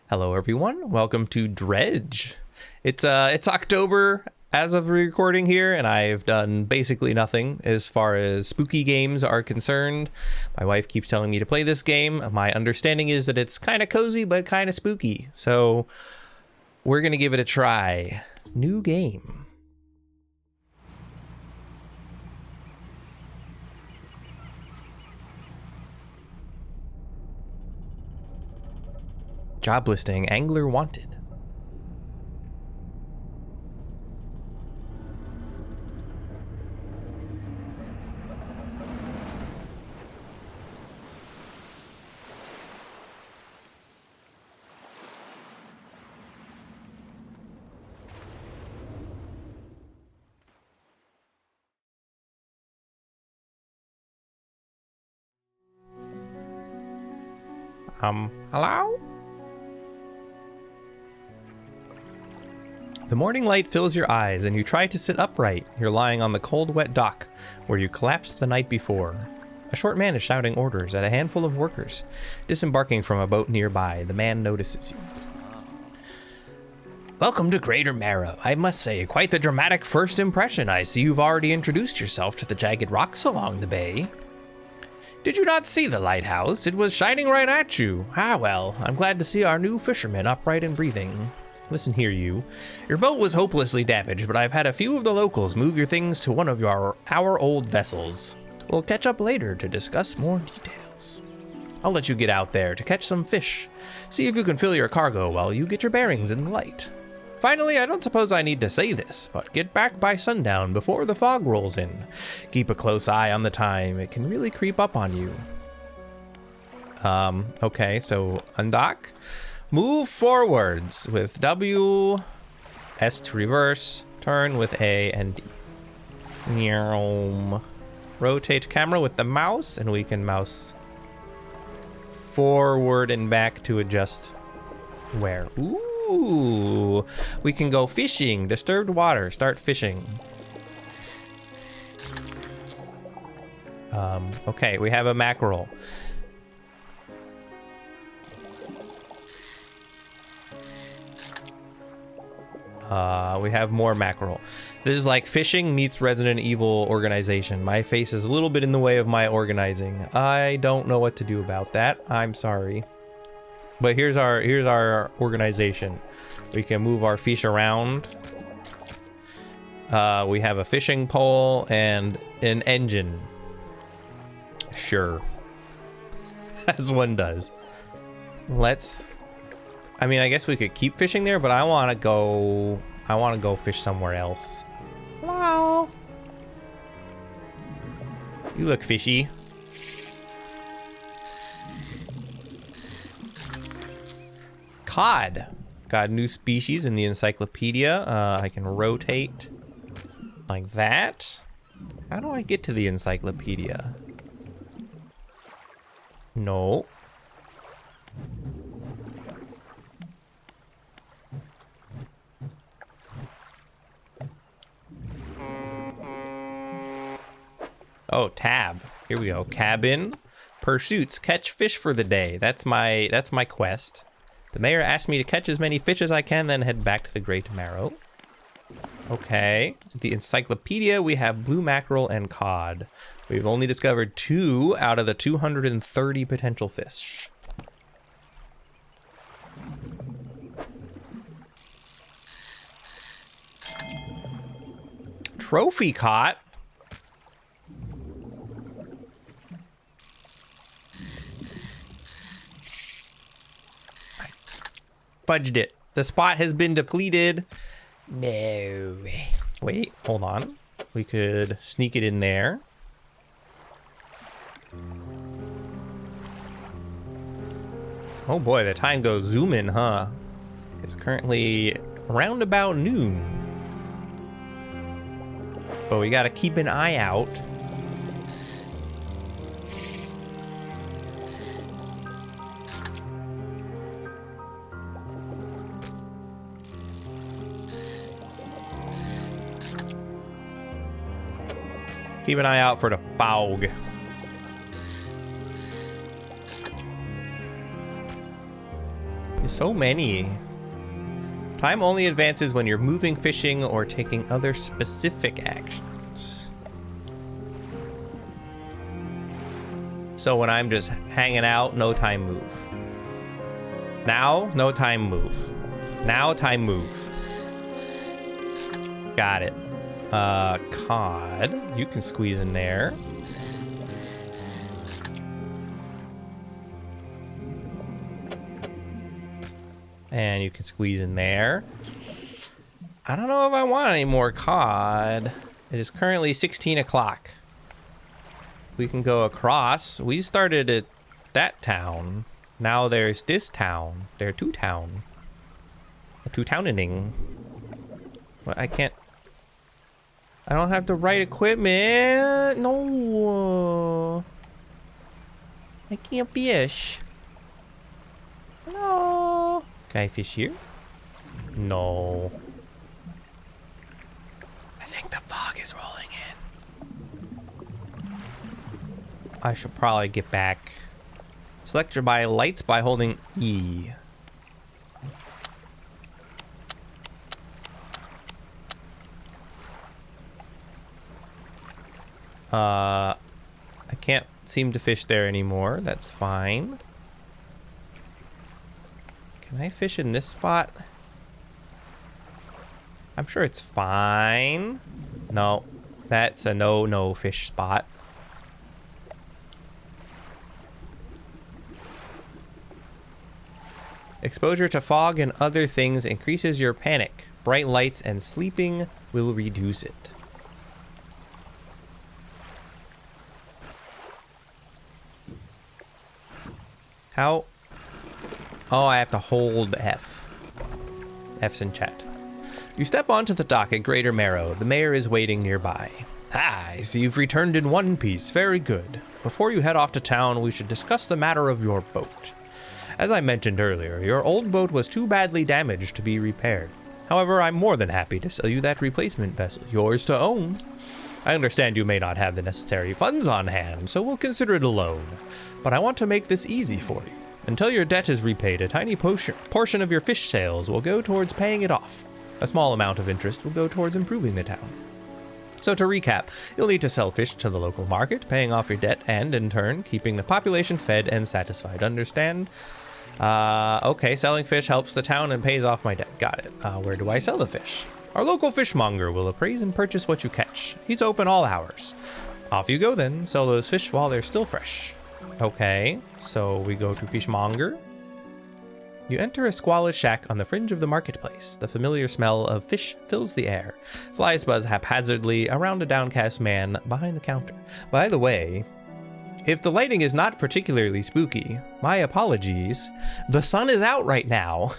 Hello everyone, welcome to Dredge. It's October as of recording here, and I've done basically nothing as far as spooky games are concerned. My wife keeps telling me to play this game. My understanding is that it's kind of cozy but kind of spooky, so we're gonna give it a try. New game. Job listing, angler wanted. Hello? The morning light fills your eyes and you try to sit upright. You're lying on the cold, wet dock where you collapsed the night before. A short man is shouting orders at a handful of workers. Disembarking from a boat nearby, the man notices you. Welcome to Greater Marrow. I must say, quite the dramatic first impression. I see you've already introduced yourself to the jagged rocks along the bay. Did you not see the lighthouse? It was shining right at you. Ah, well, I'm glad to see our new fisherman upright and breathing. Listen here, you. Your boat was hopelessly damaged, but I've had a few of the locals move your things to one of our old vessels. We'll catch up later to discuss more details. I'll let you get out there to catch some fish. See if you can fill your cargo while you get your bearings in the light. Finally, I don't suppose I need to say this, but get back by sundown before the fog rolls in. Keep a close eye on the time. It can really creep up on you. Okay, so undock. Move forwards with W, S to reverse, turn with A and D. Rotate camera with the mouse, and we can mouse forward and back to adjust where. Ooh, we can go fishing. Disturbed water, start fishing. Okay, we have a mackerel. We have more mackerel. This is like fishing meets Resident Evil organization. My face is a little bit in the way of my organizing. I don't know what to do about that. I'm sorry. But here's our organization. We can move our fish around. We have a fishing pole and an engine. Sure. As one does. I mean, I guess we could keep fishing there, but I want to go fish somewhere else. Hello. You look fishy. Cod. Got a new species in the encyclopedia. I can rotate like that. How do I get to the encyclopedia? No. Oh, tab. Here we go. Cabin. Pursuits. Catch fish for the day. That's my quest. The mayor asked me to catch as many fish as I can, then head back to the Great Marrow. Okay. The encyclopedia, we have blue mackerel and cod. We've only discovered 2 out of the 230 potential fish. Trophy caught. Fudged it. The spot has been depleted. No. Wait, hold on. We could sneak it in there. Oh boy, the time goes zooming, huh? It's currently around about noon. But we gotta keep an eye out. Keep an eye out for the fog. There's so many. Time only advances when you're moving, fishing, or taking other specific actions. So when I'm just hanging out, no time move. Now, no time move. Now, time move. Got it. Cod. You can squeeze in there. And you can squeeze in there. I don't know if I want any more cod. It is currently 16 o'clock. We can go across. We started at that town. Now there's this town. There are two town. A two-towning. Well, I can't. I don't have the right equipment. No. I can't fish. No. Can I fish here? No. I think the fog is rolling in. I should probably get back. Select your lights by holding E. I can't seem to fish there anymore. That's fine. Can I fish in this spot? I'm sure it's fine. No, that's a no fish spot. Exposure to fog and other things increases your panic. Bright lights and sleeping will reduce it. How? Oh, I have to hold F. F's in chat. You step onto the dock at Greater Marrow. The mayor is waiting nearby. Ah, I see you've returned in one piece. Very good. Before you head off to town, we should discuss the matter of your boat. As I mentioned earlier, your old boat was too badly damaged to be repaired. However, I'm more than happy to sell you that replacement vessel, yours to own. I understand you may not have the necessary funds on hand, so we'll consider it a loan. But I want to make this easy for you. Until your debt is repaid, a tiny portion of your fish sales will go towards paying it off. A small amount of interest will go towards improving the town. So to recap, you'll need to sell fish to the local market, paying off your debt and, in turn, keeping the population fed and satisfied. Understand? Okay, selling fish helps the town and pays off my debt. Got it. Where do I sell the fish? Our local fishmonger will appraise and purchase what you catch. He's open all hours. Off you go then. Sell those fish while they're still fresh. Okay, so we go to fishmonger. You enter a squalid shack on the fringe of the marketplace. The familiar smell of fish fills the air. Flies buzz haphazardly around a downcast man behind the counter. By the way, if the lighting is not particularly spooky, my apologies. The sun is out right now.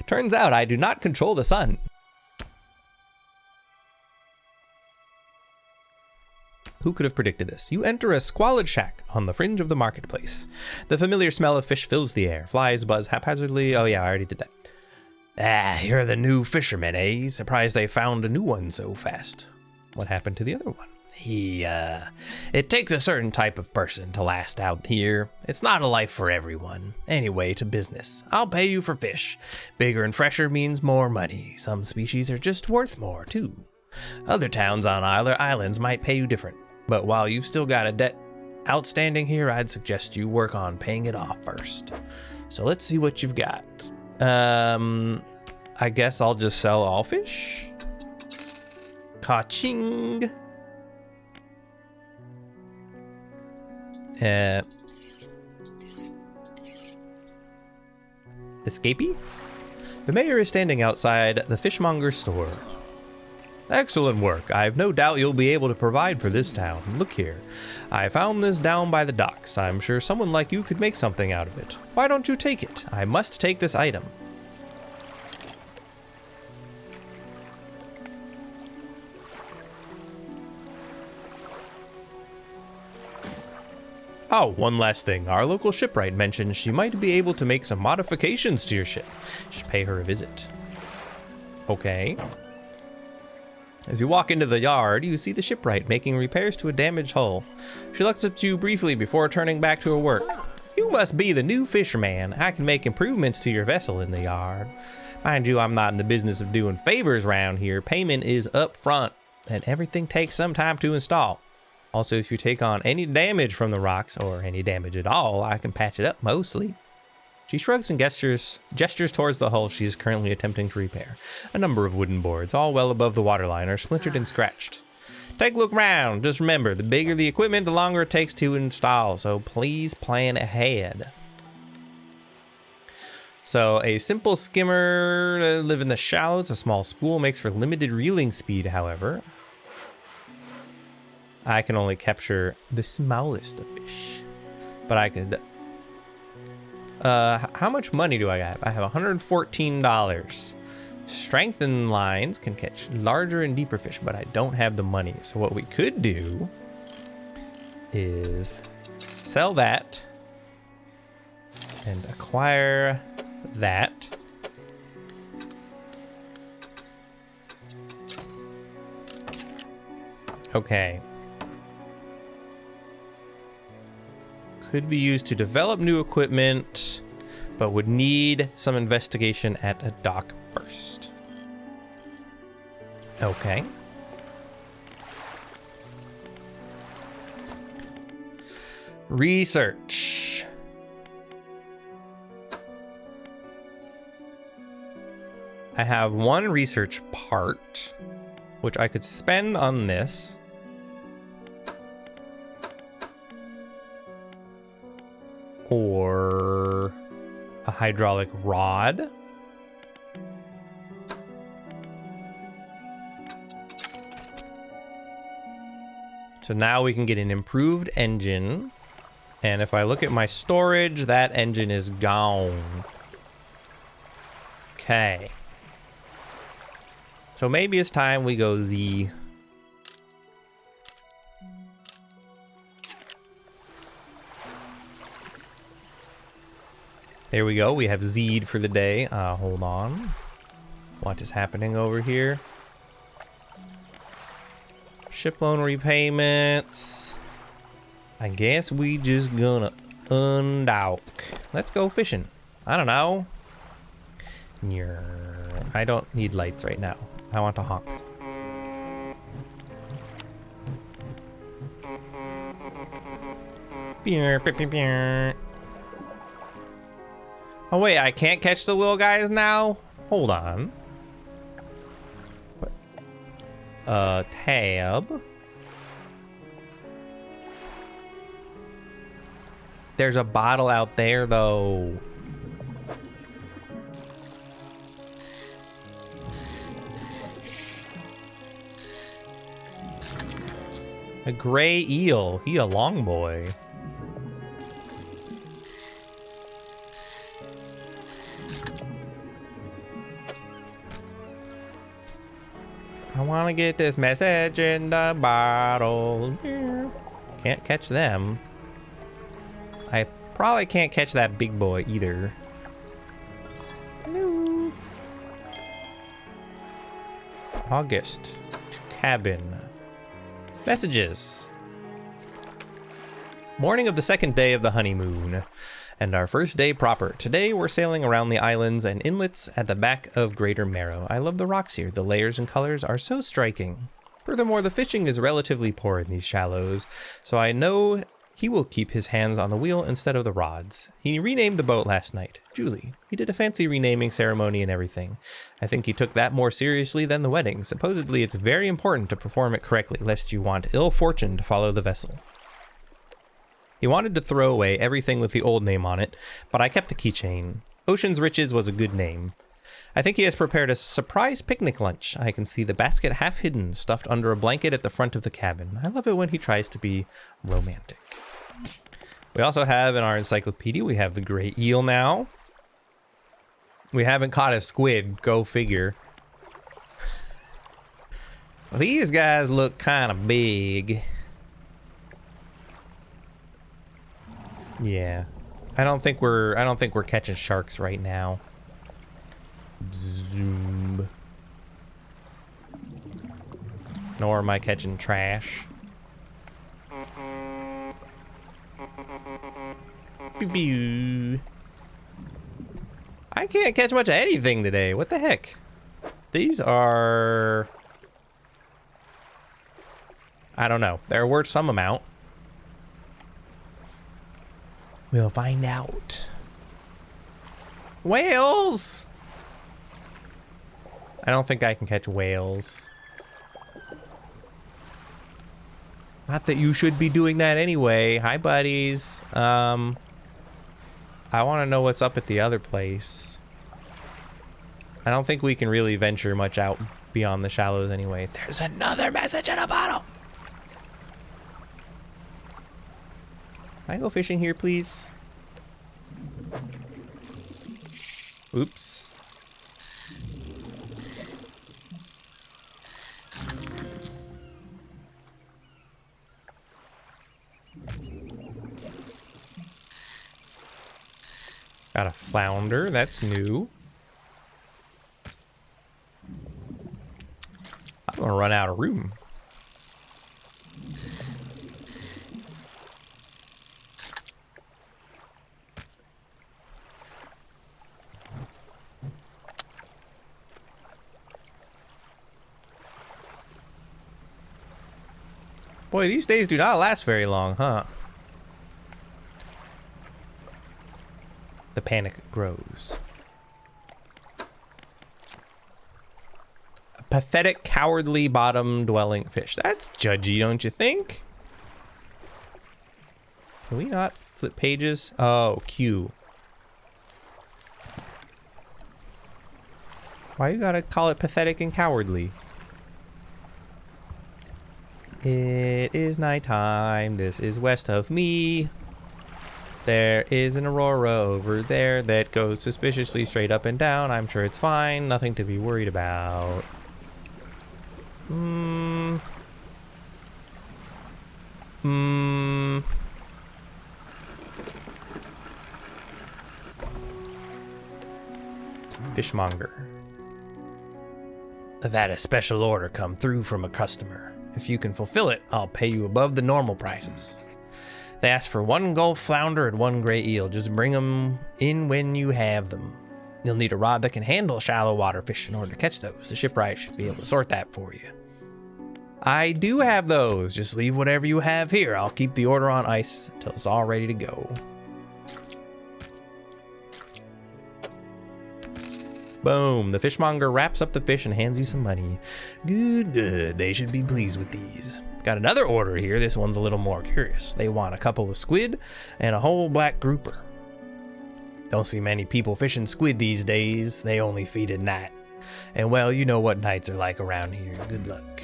Turns out I do not control the sun. Who could have predicted this? You enter a squalid shack on the fringe of the marketplace. The familiar smell of fish fills the air. Flies buzz haphazardly. Oh yeah, I already did that. Ah, you're the new fisherman, eh? Surprised they found a new one so fast. What happened to the other one? It takes a certain type of person to last out here. It's not a life for everyone. Anyway, to business. I'll pay you for fish. Bigger and fresher means more money. Some species are just worth more, too. Other towns on other islands might pay you different. But while you've still got a debt outstanding here, I'd suggest you work on paying it off first. So let's see what you've got. I guess I'll just sell all fish. Ka-ching. Escapee? The mayor is standing outside the fishmonger's store. Excellent work. I've no doubt you'll be able to provide for this town. Look here. I found this down by the docks. I'm sure someone like you could make something out of it. Why don't you take it? I must take this item. Oh, one last thing. Our local shipwright mentioned she might be able to make some modifications to your ship. You should pay her a visit. Okay. As you walk into the yard, you see the shipwright making repairs to a damaged hull. She looks at you briefly before turning back to her work. You must be the new fisherman. I can make improvements to your vessel in the yard. Mind you, I'm not in the business of doing favors around here. Payment is up front, and everything takes some time to install. Also, if you take on any damage from the rocks, or any damage at all, I can patch it up mostly. She shrugs and gestures towards the hull she is currently attempting to repair. A number of wooden boards, all well above the waterline, are splintered and scratched. Take a look around. Just remember, the bigger the equipment, the longer it takes to install, so please plan ahead. So, a simple skimmer to live in the shallows. A small spool makes for limited reeling speed, however. I can only capture the smallest of fish. But I could... how much money do I have? I have $114. Strengthened lines can catch larger and deeper fish, but I don't have the money. So what we could do is sell that and acquire that. Okay. Could be used to develop new equipment, but would need some investigation at a dock first. Okay. Research. I have one research part, which I could spend on this. Or a hydraulic rod. So now we can get an improved engine. And if I look at my storage, that engine is gone. Okay. So maybe it's time we go Z. There we go. We have Z'd for the day. Hold on. What is happening over here? Ship loan repayments. I guess we just gonna undock. Let's go fishing. I don't know. I don't need lights right now. I want to honk. Oh wait, I can't catch the little guys now? Hold on. What? Tab. There's a bottle out there though. A gray eel. He a long boy. I want to get this message in the bottle. Can't catch them. I probably can't catch that big boy either. Hello. August to cabin. Messages. Morning of the second day of the honeymoon. And our first day proper. Today we're sailing around the islands and inlets at the back of Greater Marrow. I love the rocks here. The layers and colors are so striking. Furthermore, the fishing is relatively poor in these shallows, so I know he will keep his hands on the wheel instead of the rods. He renamed the boat last night. Julie. He did a fancy renaming ceremony and everything. I think he took that more seriously than the wedding. Supposedly it's very important to perform it correctly, lest you want ill fortune to follow the vessel. He wanted to throw away everything with the old name on it, but I kept the keychain. Ocean's Riches was a good name. I think he has prepared a surprise picnic lunch. I can see the basket half hidden, stuffed under a blanket at the front of the cabin. I love it when he tries to be romantic. We also have in our encyclopedia, we have the gray eel now. We haven't caught a squid, go figure. Well, these guys look kind of big. Yeah, I don't think we're catching sharks right now. Zoom. Nor am I catching trash. Pew pew. I can't catch much of anything today. What the heck? These are... I don't know. They're worth some amount. We'll find out. Whales! I don't think I can catch whales. Not that you should be doing that anyway. Hi, buddies. I want to know what's up at the other place. I don't think we can really venture much out beyond the shallows anyway. There's another message in a bottle. Can I go fishing here, please? Oops. Got a flounder, that's new. I'm gonna run out of room. Boy, these days do not last very long, huh? The panic grows. A pathetic, cowardly, bottom-dwelling fish. That's judgy, don't you think? Can we not flip pages? Oh, Q. Why you gotta call it pathetic and cowardly? It is nighttime. This is west of me. There is an aurora over there that goes suspiciously straight up and down. I'm sure it's fine. Nothing to be worried about. Fishmonger. I've had a special order come through from a customer. If you can fulfill it, I'll pay you above the normal prices. They ask for 1 gulf flounder and 1 gray eel. Just bring them in when you have them. You'll need a rod that can handle shallow water fish in order to catch those. The shipwright should be able to sort that for you. I do have those. Just leave whatever you have here. I'll keep the order on ice until it's all ready to go. Boom. The fishmonger wraps up the fish and hands you some money. Good, good. They should be pleased with these. Got another order here. This one's a little more curious. They want a couple of squid and a whole black grouper. Don't see many people fishing squid these days. They only feed at night. And well, you know what nights are like around here. Good luck.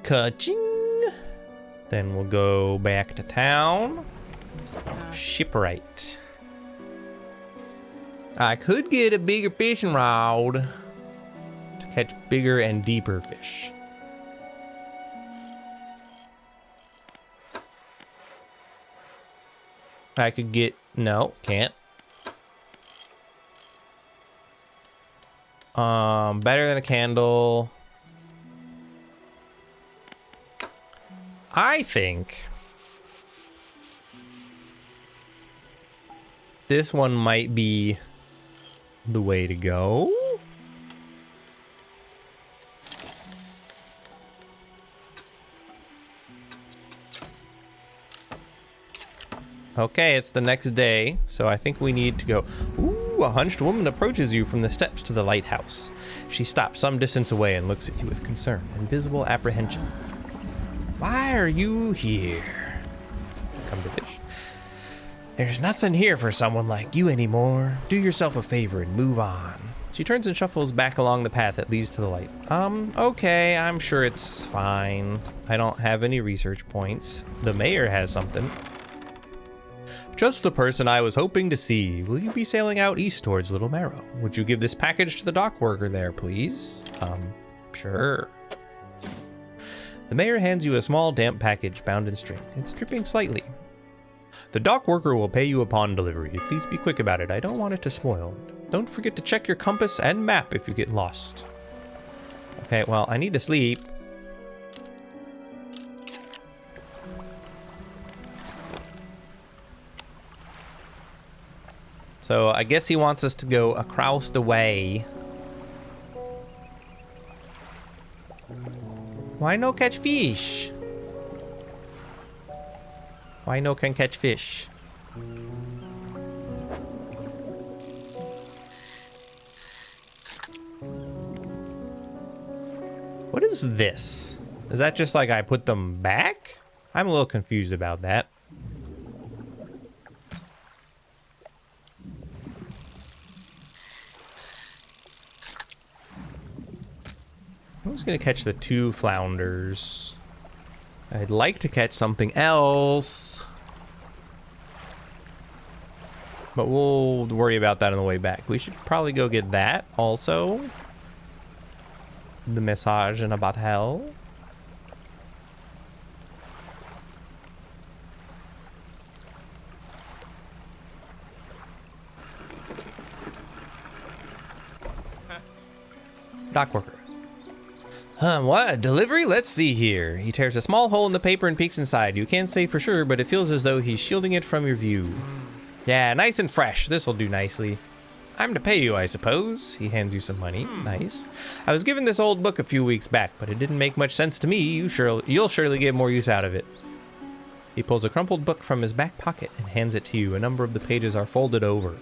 Ka-ching! Then we'll go back to town. Shipwright. I could get a bigger fishing rod to catch bigger and deeper fish. I could get, no, can't. Better than a candle. I think this one might be the way to go. Okay, it's the next day, so I think we need to go. Ooh, a hunched woman approaches you from the steps to the lighthouse. She stops some distance away and looks at you with concern and visible apprehension. Why are you here? Come to fish. There's nothing here for someone like you anymore. Do yourself a favor and move on. She turns and shuffles back along the path that leads to the light. Okay, I'm sure it's fine. I don't have any research points. The mayor has something. Just the person I was hoping to see. Will you be sailing out east towards Little Marrow? Would you give this package to the dock worker there, please? Sure. The mayor hands you a small damp package bound in string. It's dripping slightly. The dock worker will pay you upon delivery. Please be quick about it. I don't want it to spoil. Don't forget to check your compass and map if you get lost. Okay, well, I need to sleep. So I guess he wants us to go across the way. Why no catch fish? Why no can catch fish? What is this? Is that just like I put them back? I'm a little confused about that. I was gonna catch the 2 flounders. I'd like to catch something else, but we'll worry about that on the way back. We should probably go get that also. The message in a bottle. Dock worker. What? Delivery? Let's see here. He tears a small hole in the paper and peeks inside. You can't say for sure, but it feels as though he's shielding it from your view. Yeah, nice and fresh. This'll do nicely. I'm to pay you, I suppose. He hands you some money. Nice. I was given this old book a few weeks back, but it didn't make much sense to me. You'll surely get more use out of it. He pulls a crumpled book from his back pocket and hands it to you. A number of the pages are folded over.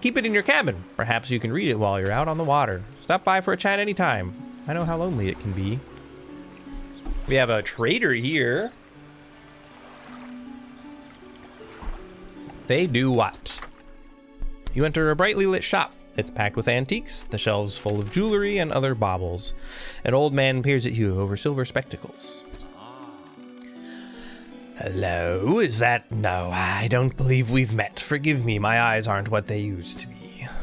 Keep it in your cabin. Perhaps you can read it while you're out on the water. Stop by for a chat anytime. I know how lonely it can be. We have a trader here. They do what? You enter a brightly lit shop. It's packed with antiques, the shelves full of jewelry and other baubles. An old man peers at you over silver spectacles. Hello, is that... No, I don't believe we've met. Forgive me, my eyes aren't what they used to be.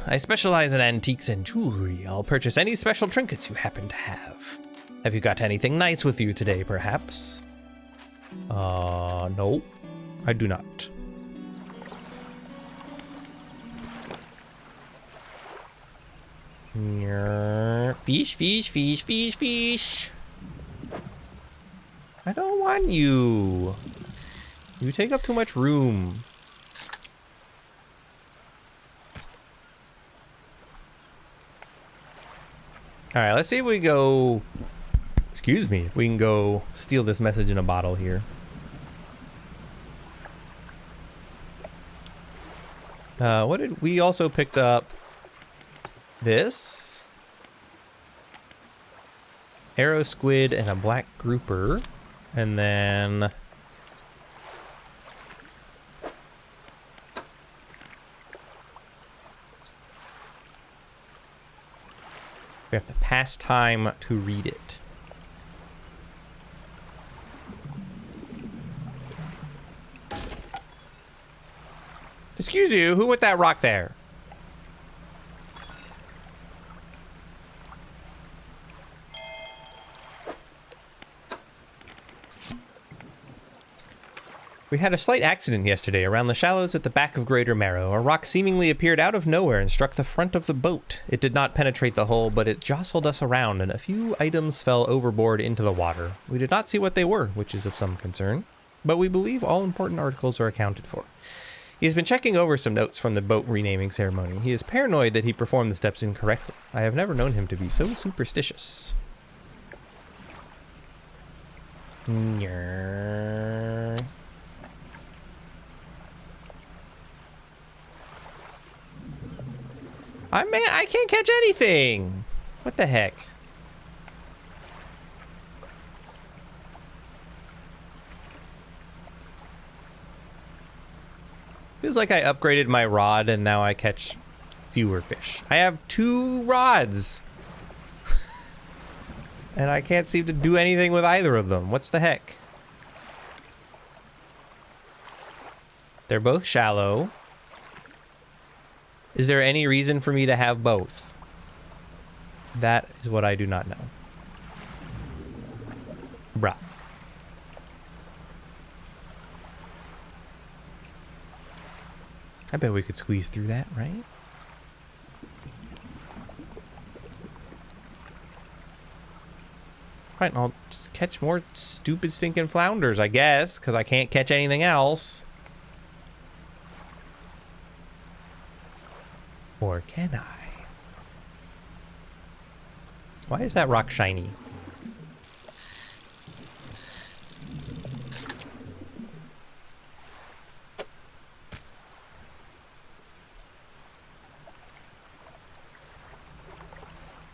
I specialize in antiques and jewelry. I'll purchase any special trinkets you happen to have. Have you got anything nice with you today, perhaps? No, I do not. Fish, fish, fish, fish, fish. I don't want you. You take up too much room. All right, let's see if we go... Excuse me. We can go steal this message in a bottle here. What did... We also picked up... This. Arrow squid and a black grouper. And then... We have to pass time to read it. Excuse you, who with that rock there? We had a slight accident yesterday around the shallows at the back of Greater Marrow. A rock seemingly appeared out of nowhere and struck the front of the boat. It did not penetrate the hull, but it jostled us around, and a few items fell overboard into the water. We did not see what they were, which is of some concern, but we believe all important articles are accounted for. He has been checking over some notes from the boat renaming ceremony. He is paranoid that he performed the steps incorrectly. I have never known him to be so superstitious. I can't catch anything. What the heck? Feels like I upgraded my rod and now I catch fewer fish. I have 2 rods. And I can't seem to do anything with either of them. What's the heck? They're both shallow. Is there any reason for me to have both? That is what I do not know. Bruh. I bet we could squeeze through that, right? Right, I'll just catch more stupid stinking flounders, I guess, because I can't catch anything else. Or can I? Why is that rock shiny?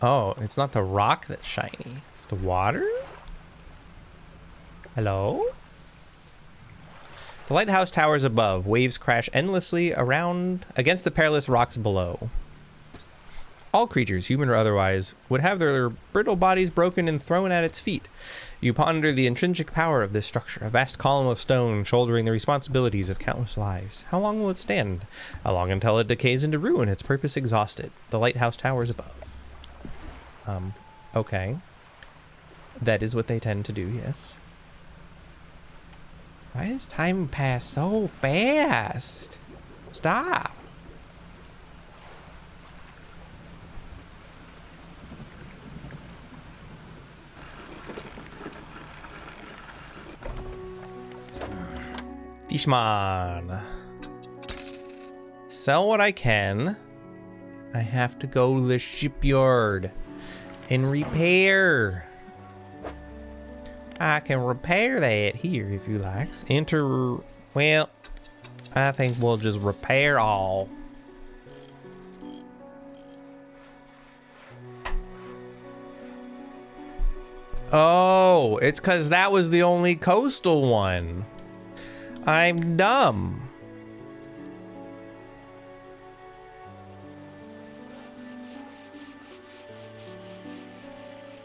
Oh, it's not the rock that's shiny. It's the water? Hello? The lighthouse towers above. Waves crash endlessly around against the perilous rocks below. All creatures, human or otherwise, would have their brittle bodies broken and thrown at its feet. You ponder the intrinsic power of this structure, a vast column of stone shouldering the responsibilities of countless lives. How long will it stand? How long until it decays into ruin, its purpose exhausted? The lighthouse towers above. Okay. That is what they tend to do, yes. Why does time pass so fast? Stop. Fishman. Sell what I can. I have to go to the shipyard and repair. I can repair that here if you like. Enter, well, I think we'll just repair all. Oh, it's because that was the only coastal one. I'm dumb.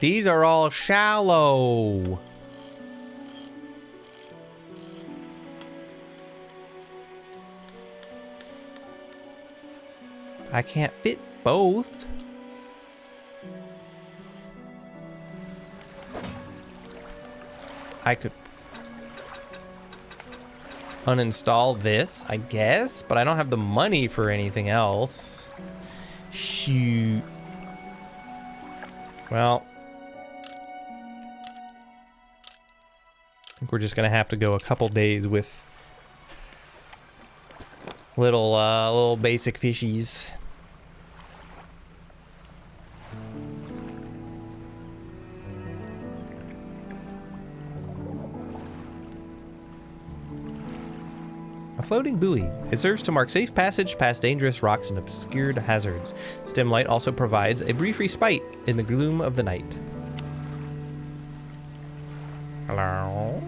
These are all shallow. I can't fit both. I could uninstall this, I guess, but I don't have the money for anything else. Shoot. Well, I think we're just gonna have to go a couple days with little basic fishies. A floating buoy. It serves to mark safe passage past dangerous rocks and obscured hazards. Stem light also provides a brief respite in the gloom of the night. Hello?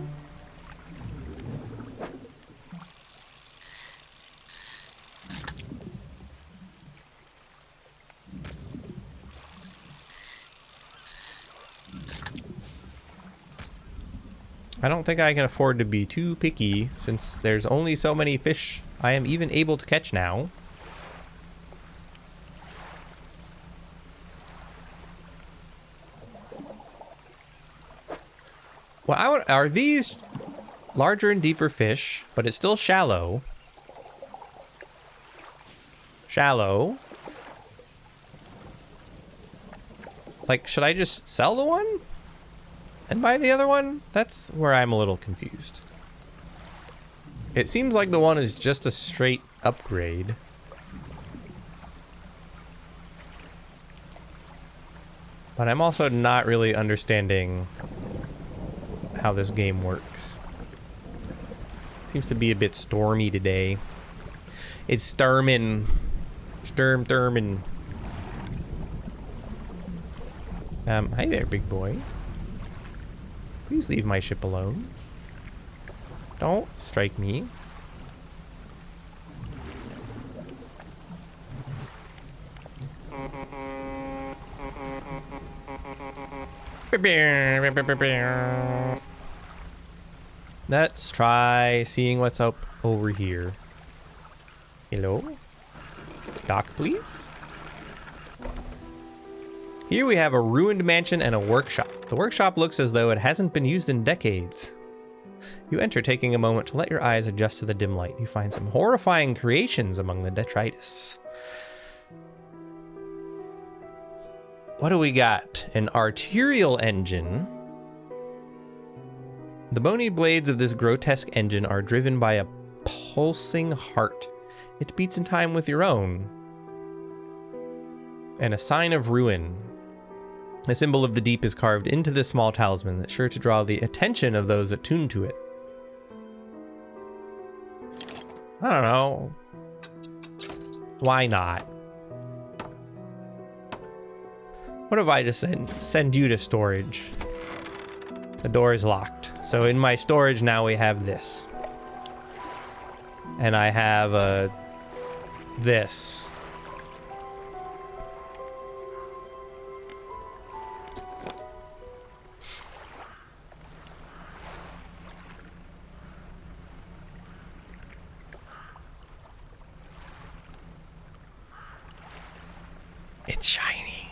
I don't think I can afford to be too picky since there's only so many fish I am even able to catch now. Well, are these larger and deeper fish, but it's still shallow? Shallow. Like, should I just sell the one and buy the other one? That's where I'm a little confused. It seems like the one is just a straight upgrade. But I'm also not really understanding how this game works. Seems to be a bit stormy today. It's stormin'. Stormin'. Hi there, big boy. Please leave my ship alone. Don't strike me. Let's try seeing what's up over here. Hello? Dock, please. Here we have a ruined mansion and a workshop. The workshop looks as though it hasn't been used in decades. You enter, taking a moment to let your eyes adjust to the dim light. You find some horrifying creations among the detritus. What do we got? An arterial engine. The bony blades of this grotesque engine are driven by a pulsing heart. It beats in time with your own. and a sign of ruin. A symbol of the deep is carved into this small talisman that's sure to draw the attention of those attuned to it. I don't know. Why not? What if I just send you to storage? The door is locked. So in my storage now we have this. And I have this. It's shiny.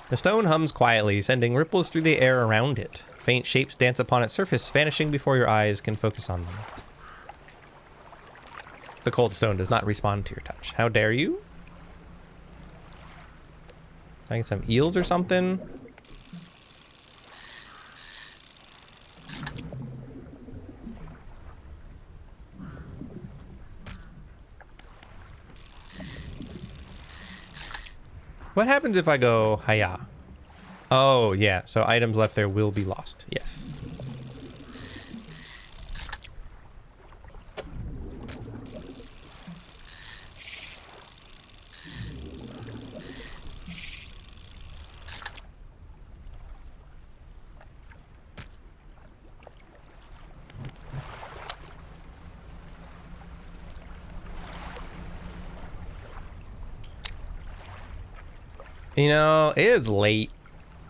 The stone hums quietly, sending ripples through the air around it. Faint shapes dance upon its surface, vanishing before your eyes can focus on them. The cold stone does not respond to your touch. How dare you? Can I get some eels or something? What happens if I go hiya? Oh, yeah. So items left there will be lost. Yes. You know, it is late.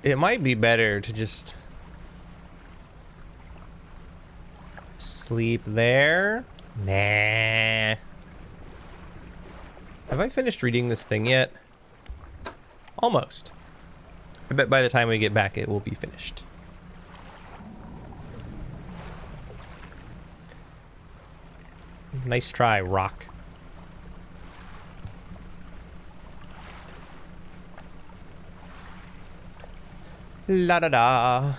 It might be better to just sleep there. Nah. Have I finished reading this thing yet? Almost. I bet by the time we get back, it will be finished. Nice try, Rock. La da da.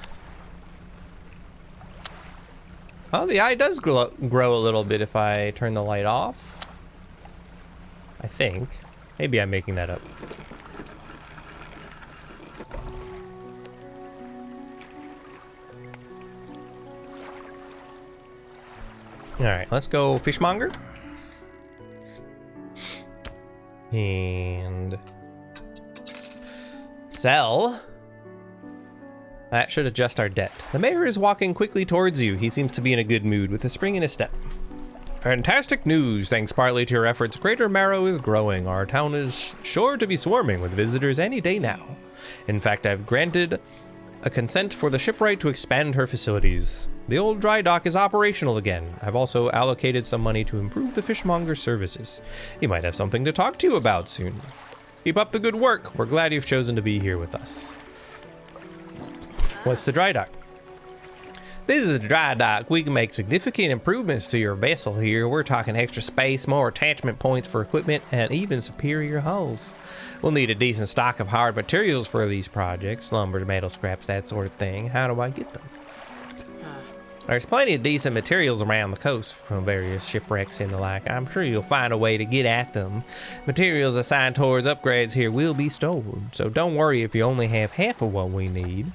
Oh, the eye does grow a little bit if I turn the light off. I think. Maybe I'm making that up. Alright, let's go fishmonger. And sell. That should adjust our debt. The mayor is walking quickly towards you. He seems to be in a good mood with a spring in his step. Fantastic news. Thanks partly to your efforts, Greater Marrow is growing. Our town is sure to be swarming with visitors any day now. In fact, I've granted a consent for the shipwright to expand her facilities. The old dry dock is operational again. I've also allocated some money to improve the fishmonger's services. He might have something to talk to you about soon. Keep up the good work. We're glad you've chosen to be here with us. What's the dry dock? This is a dry dock. We can make significant improvements to your vessel here. We're talking extra space, more attachment points for equipment, and even superior hulls. We'll need a decent stock of hard materials for these projects, lumber, metal scraps, that sort of thing. How do I get them? There's plenty of decent materials around the coast from various shipwrecks and the like. I'm sure you'll find a way to get at them. Materials assigned towards upgrades here will be stored, so don't worry if you only have half of what we need.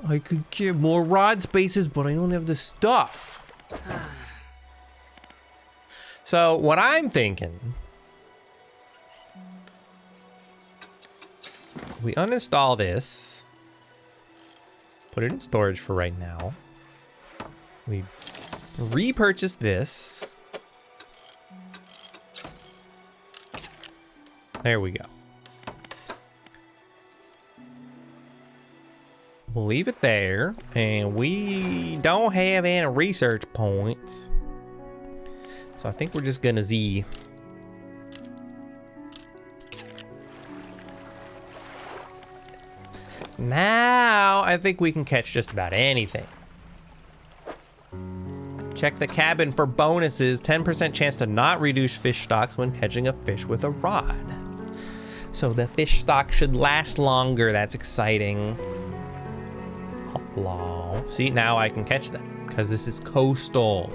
I could get more rod spaces, but I don't have the stuff. So what I'm thinking, we uninstall this, put it in storage for right now. We repurchase this. There we go. We'll leave it there, and we don't have any research points. So I think we're just gonna Z. Now, I think we can catch just about anything. Check the cabin for bonuses. 10% chance to not reduce fish stocks when catching a fish with a rod. So the fish stock should last longer. That's exciting. Hello. See, now I can catch them because this is coastal.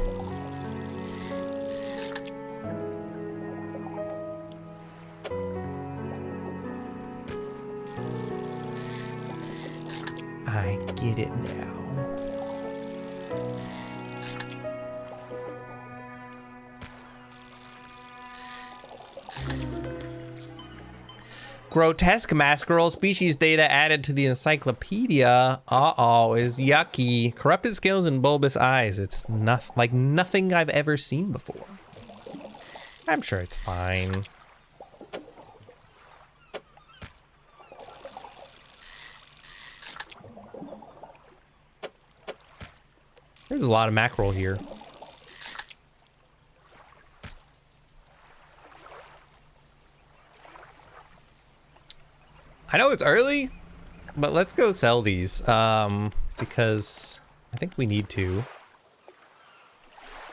Grotesque masquerade species data added to the encyclopedia. Uh-oh, is yucky. Corrupted scales and bulbous eyes. It's like nothing I've ever seen before. I'm sure it's fine. There's a lot of mackerel here. I know it's early, but let's go sell these because I think we need to.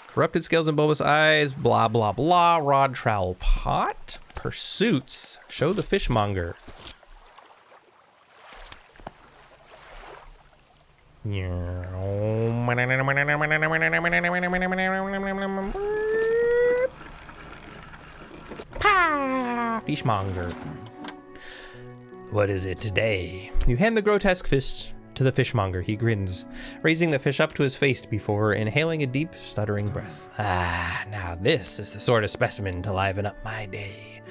Corrupted scales and bulbous eyes, blah, blah, blah. Rod trowel pot. Pursuits. Show the fishmonger. Fishmonger. What is it today? You hand the grotesque fish to the fishmonger. He grins, raising the fish up to his face before inhaling a deep, stuttering breath. Ah, now this is the sort of specimen to liven up my day.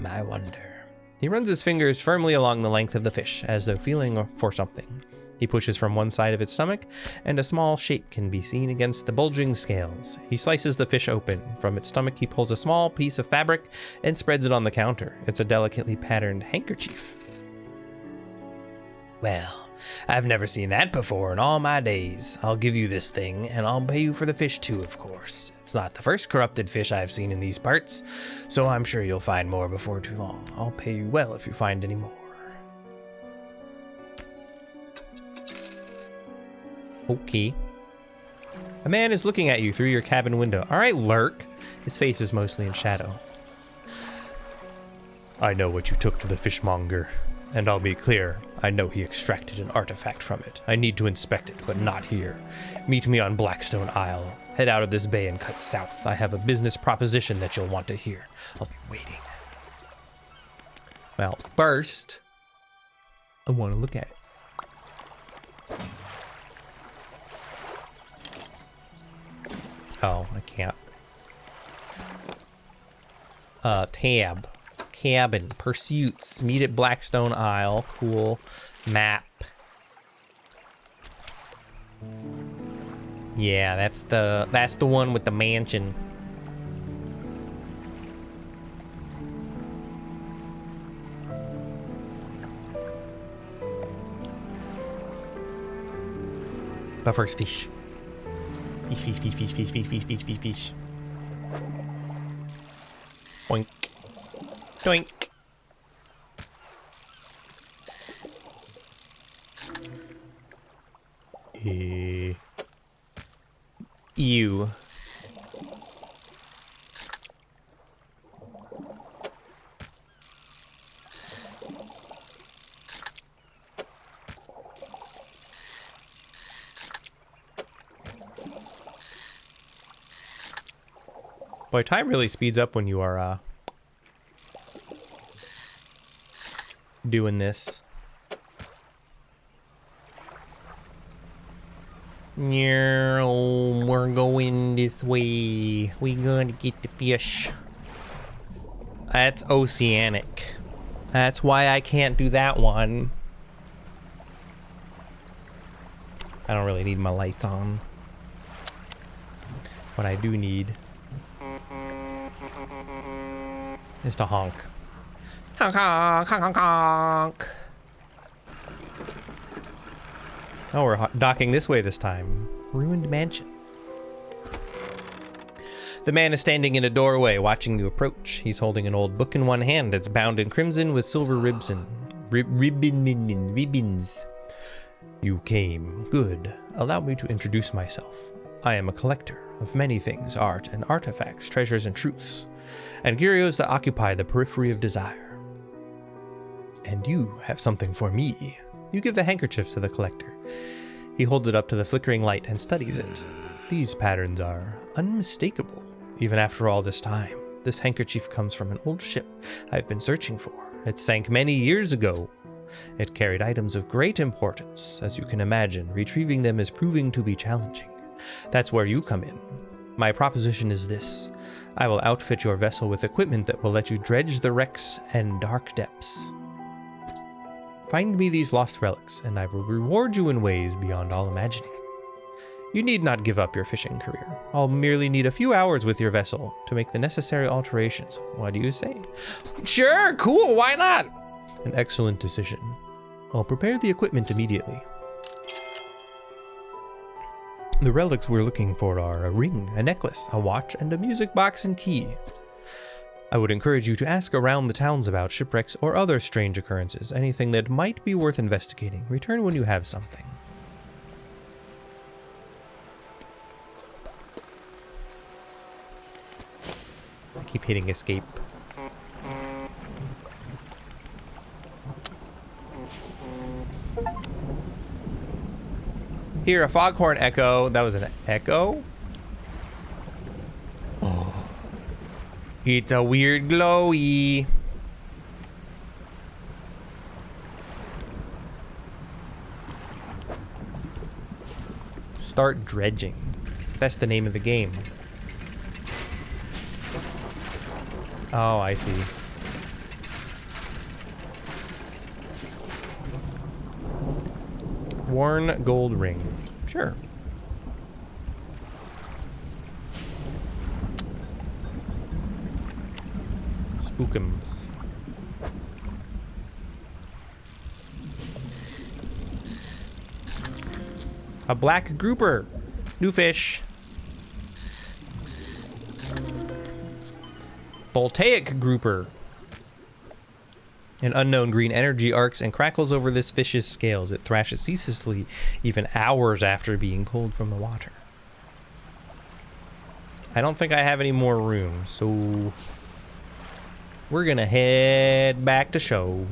I wonder. He runs his fingers firmly along the length of the fish, as though feeling for something. He pushes from one side of its stomach, and a small shape can be seen against the bulging scales. He slices the fish open. From its stomach, he pulls a small piece of fabric and spreads it on the counter. It's a delicately patterned handkerchief. Well, I've never seen that before in all my days. I'll give you this thing, and I'll pay you for the fish too, of course. It's not the first corrupted fish I've seen in these parts, so I'm sure you'll find more before too long. I'll pay you well if you find any more. Okay. A man is looking at you through your cabin window. All right, lurk. His face is mostly in shadow. I know what you took to the fishmonger. And I'll be clear, I know he extracted an artifact from it. I need to inspect it, but not here. Meet me on Blackstone Isle. Head out of this bay and cut south. I have a business proposition that you'll want to hear. I'll be waiting. Well, first, I want to look at it. Oh, I can't. Tab. Cabin. Pursuits. Meet at Blackstone Isle. Cool. Map. Yeah, that's the one with the mansion. But first, fish. Fish, fish, fish, fish, fish, fish, fish, fish, fish, fish. Oink. Doink. Ew. Boy, time really speeds up when you are doing this. We're going this way. We gonna get the fish. That's oceanic. That's why I can't do that one. I don't really need my lights on. What I do need is to honk. Honk, honk, honk, honk, honk. Oh, we're docking this way this time. Ruined mansion. The man is standing in a doorway, watching you approach. He's holding an old book in one hand. It's bound in crimson with silver ribbons. You came. Good. Allow me to introduce myself. I am a collector of many things, art and artifacts, treasures and truths, and curios that occupy the periphery of desire. And you have something for me. You give the handkerchief to the collector. He holds it up to the flickering light and studies it. These patterns are unmistakable, even after all this time. This handkerchief comes from an old ship I've been searching for. It sank many years ago. It carried items of great importance. As you can imagine, retrieving them is proving to be challenging. That's where you come in. My proposition is this. I will outfit your vessel with equipment that will let you dredge the wrecks and dark depths. Find me these lost relics, and I will reward you in ways beyond all imagining. You need not give up your fishing career. I'll merely need a few hours with your vessel to make the necessary alterations. What do you say? Sure, cool, why not? An excellent decision. I'll prepare the equipment immediately. The relics we're looking for are a ring, a necklace, a watch, and a music box and key. I would encourage you to ask around the towns about shipwrecks or other strange occurrences, anything that might be worth investigating. Return when you have something. I keep hitting escape. Here, a foghorn echo. That was an echo? Oh. It's a weird glowy. Start dredging. That's the name of the game. Oh, I see. Worn gold ring. Sure. Spookums. A black grouper. New fish. Voltaic grouper. An unknown green energy arcs and crackles over this fish's scales. It thrashes ceaselessly, even hours after being pulled from the water. I don't think I have any more room, so we're gonna head back to show.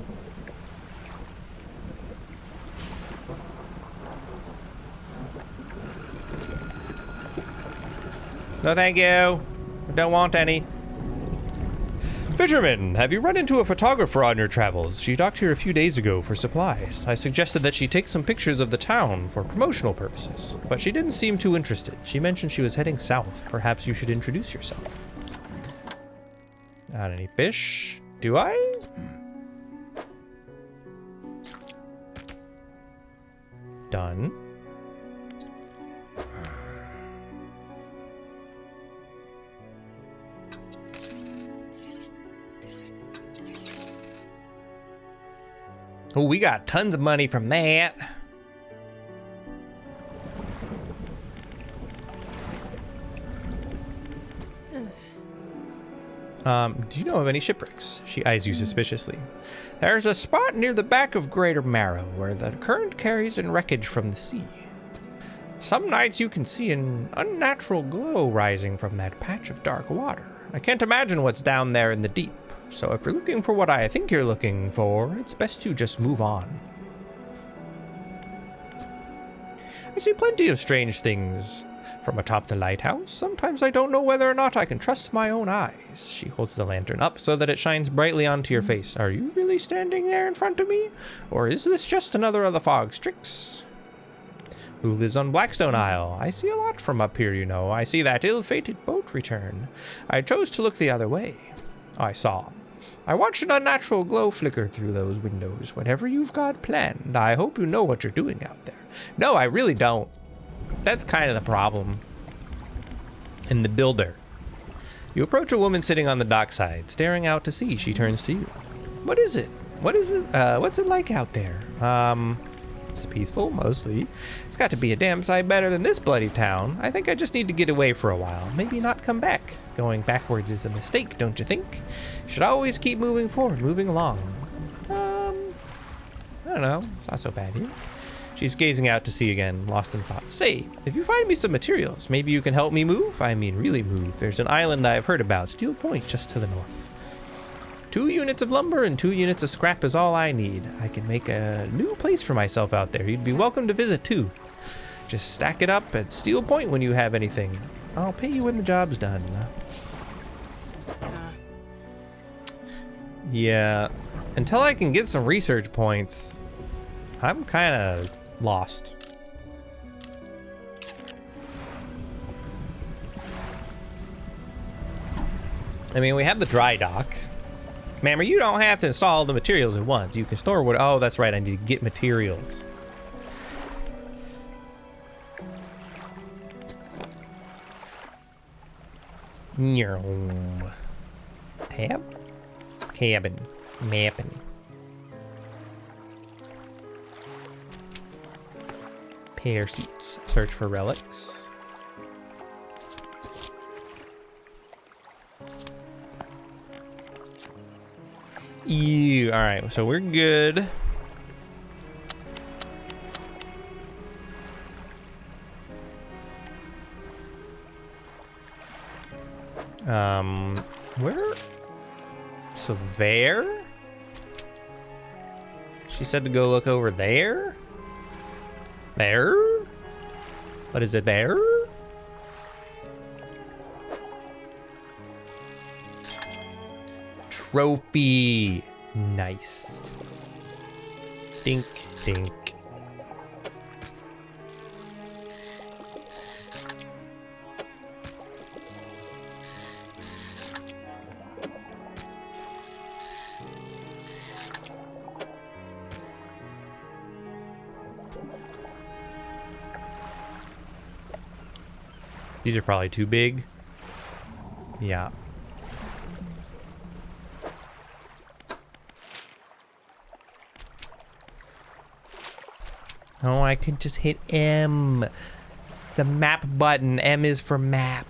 No, thank you. I don't want any. Fisherman, have you run into a photographer on your travels? She docked here a few days ago for supplies. I suggested that she take some pictures of the town for promotional purposes, but she didn't seem too interested. She mentioned she was heading south. Perhaps you should introduce yourself. Not any fish? Do I? Done. Oh, we got tons of money from that. Do you know of any shipwrecks? She eyes you suspiciously. There's a spot near the back of Greater Marrow where the current carries in wreckage from the sea. Some nights you can see an unnatural glow rising from that patch of dark water. I can't imagine what's down there in the deep. So if you're looking for what I think you're looking for, it's best to just move on. I see plenty of strange things from atop the lighthouse. Sometimes I don't know whether or not I can trust my own eyes. She holds the lantern up so that it shines brightly onto your face. Are you really standing there in front of me? Or is this just another of the fog's tricks? Who lives on Blackstone Isle? I see a lot from up here, you know. I see that ill-fated boat return. I chose to look the other way. I watched an unnatural glow flicker through those windows. Whatever you've got planned, I hope you know what you're doing out there. No, I really don't. That's kind of the problem. And the builder. You approach a woman sitting on the dockside, staring out to sea. She turns to you. What is it? What's it like out there? It's peaceful, mostly. It's got to be a damn sight better than this bloody town. I think I just need to get away for a while. Maybe not come back. Going backwards is a mistake, don't you think? You should always keep moving forward, moving along. I don't know. It's not so bad here. She's gazing out to sea again, lost in thought. Say, if you find me some materials, maybe you can help me move? I mean, really move. There's an island I've heard about, Steel Point, just to the north. 2 units of lumber and 2 units of scrap is all I need. I can make a new place for myself out there. You'd be welcome to visit too. Just stack it up at Steel Point when you have anything. I'll pay you when the job's done. Yeah, until I can get some research points, I'm kind of lost. I mean, we have the dry dock. Remember, you don't have to install the materials at once. You can store what... Oh, that's right. I need to get materials. Tab? Cabin. Mapping. Parachutes. Search for relics. Ew. Alright, so we're good. Where? So there? She said to go look over there? There? What is it there? Trophy. Nice. Dink, dink. These are probably too big. Yeah. Oh, I can just hit M. The map button. M is for map.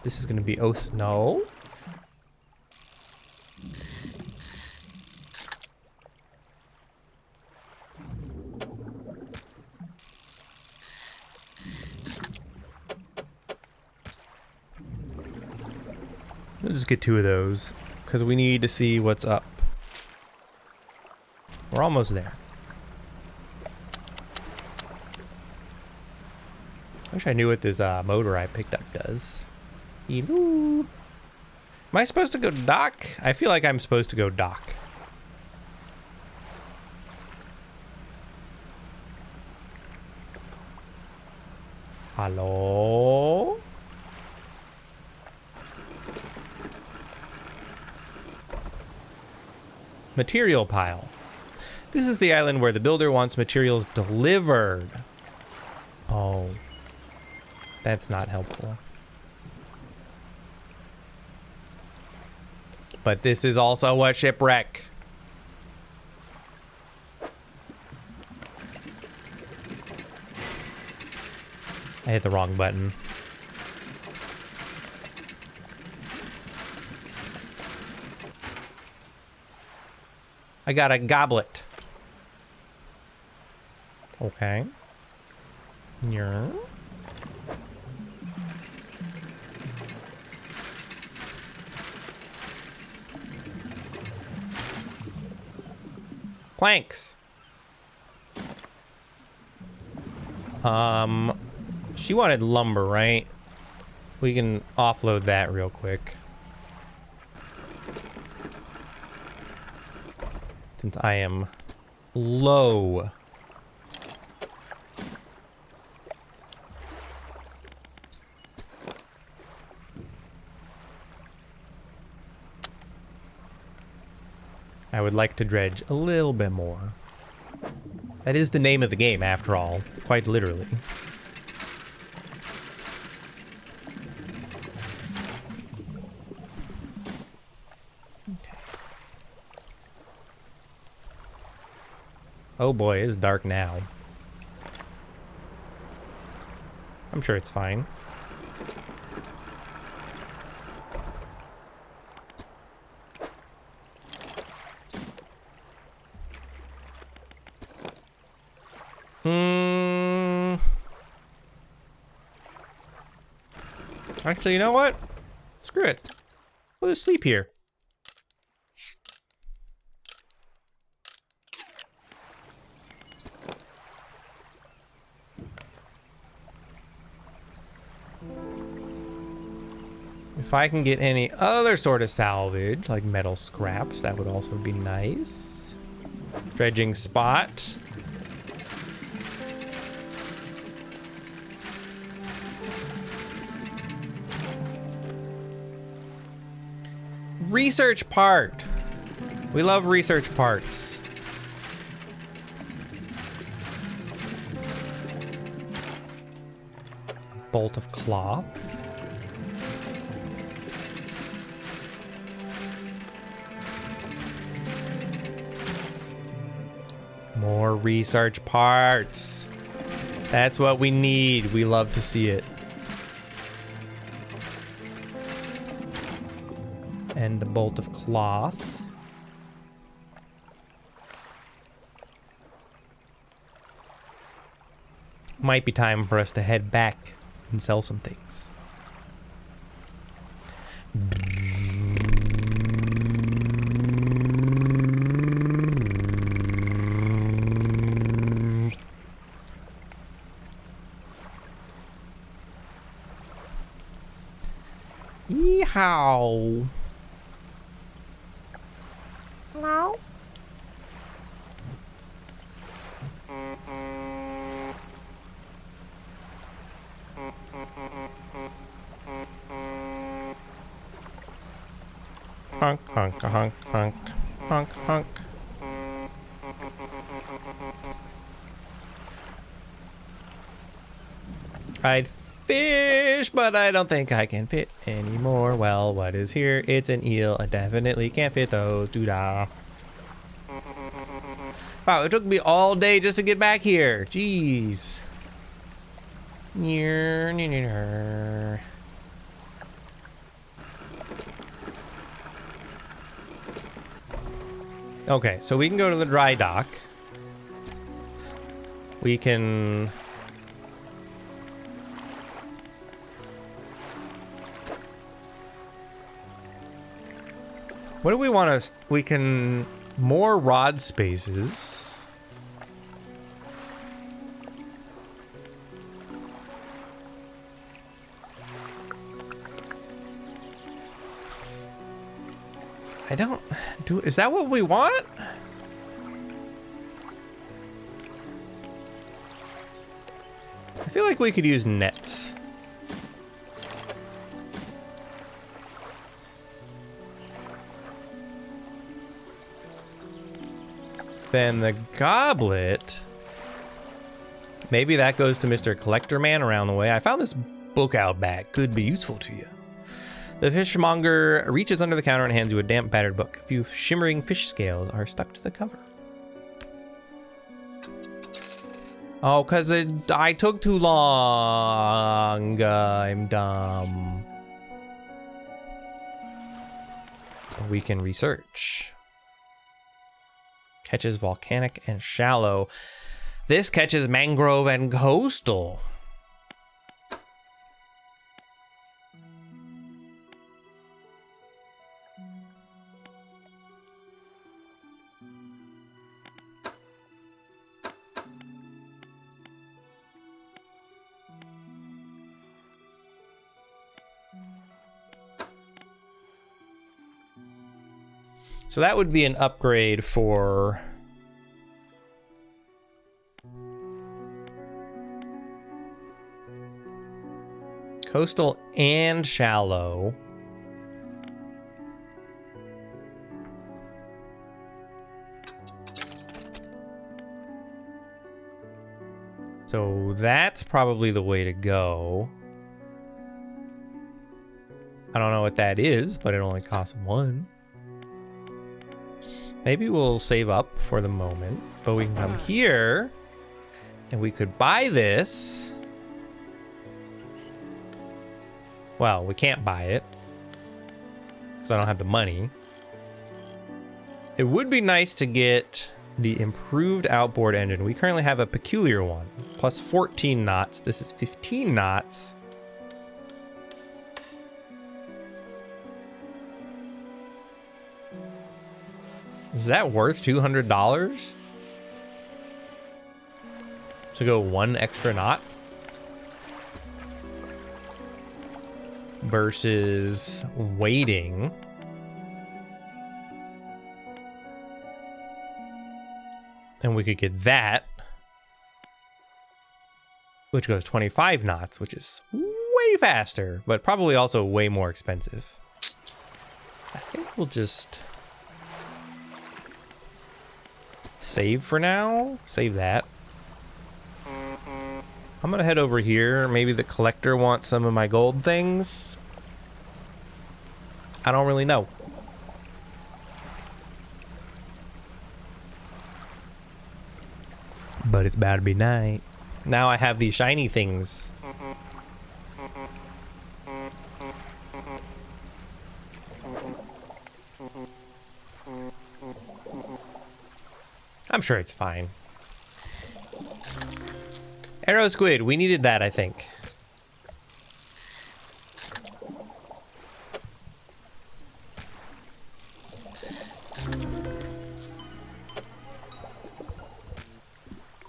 This is gonna be oh snow. We'll just get 2 of those because we need to see what's up. We're almost there. I wish I knew what this motor I picked up does. Hello. Am I supposed to go dock? I feel like I'm supposed to go dock. Hello? Material pile. This is the island where the builder wants materials delivered. Oh. That's not helpful. But this is also a shipwreck. I hit the wrong button. I got a goblet. Okay. Yeah. Planks. She wanted lumber, right? We can offload that real quick. Since I am low. I would like to dredge a little bit more. That is the name of the game, after all, quite literally. Okay. Oh boy, it's dark now. I'm sure it's fine. Actually, you know what? Screw it. We'll just sleep here. If I can get any other sort of salvage, like metal scraps, that would also be nice. Dredging spot. research part. We love research parts. Bolt of cloth. More research parts. That's what we need. We love to see it. And a bolt of cloth. Might be time for us to head back and sell some things. Yeehaw. Hello? Honk, honk, honk, honk, honk, honk. I'd fish, but I don't think I can fit anymore. Well, what is here? It's an eel. I definitely can't fit those. Doo-dah. Wow, it took me all day just to get back here. Jeez. Okay, so we can go to the dry dock. We can... What do we want to... We can... More rod spaces. I don't... Is that what we want? I feel like we could use nets. Then the goblet, maybe that goes to Mr. Collector Man around the way. I found this book out back. Could be useful to you. The fishmonger reaches under the counter and hands you a damp, battered book. A few shimmering fish scales are stuck to the cover. Oh, because I took too long. I'm dumb. But we can research. Catches volcanic and shallow. This catches mangrove and coastal. So that would be an upgrade for coastal and shallow. So that's probably the way to go. I don't know what that is, but it only costs one. Maybe we'll save up for the moment, but we can come here and we could buy this. Well, we can't buy it because I don't have the money. It would be nice to get the improved outboard engine. We currently have a peculiar one, plus 14 knots. This is 15 knots. Is that worth $200? To go one extra knot? Versus waiting. And we could get that. Which goes 25 knots, which is way faster, but probably also way more expensive. I think we'll just save for now. Save that. I'm gonna head over here. Maybe the collector wants some of my gold things. I don't really know. But it's about to be night. Now I have these shiny things. I'm sure it's fine. Arrow squid, we needed that, I think.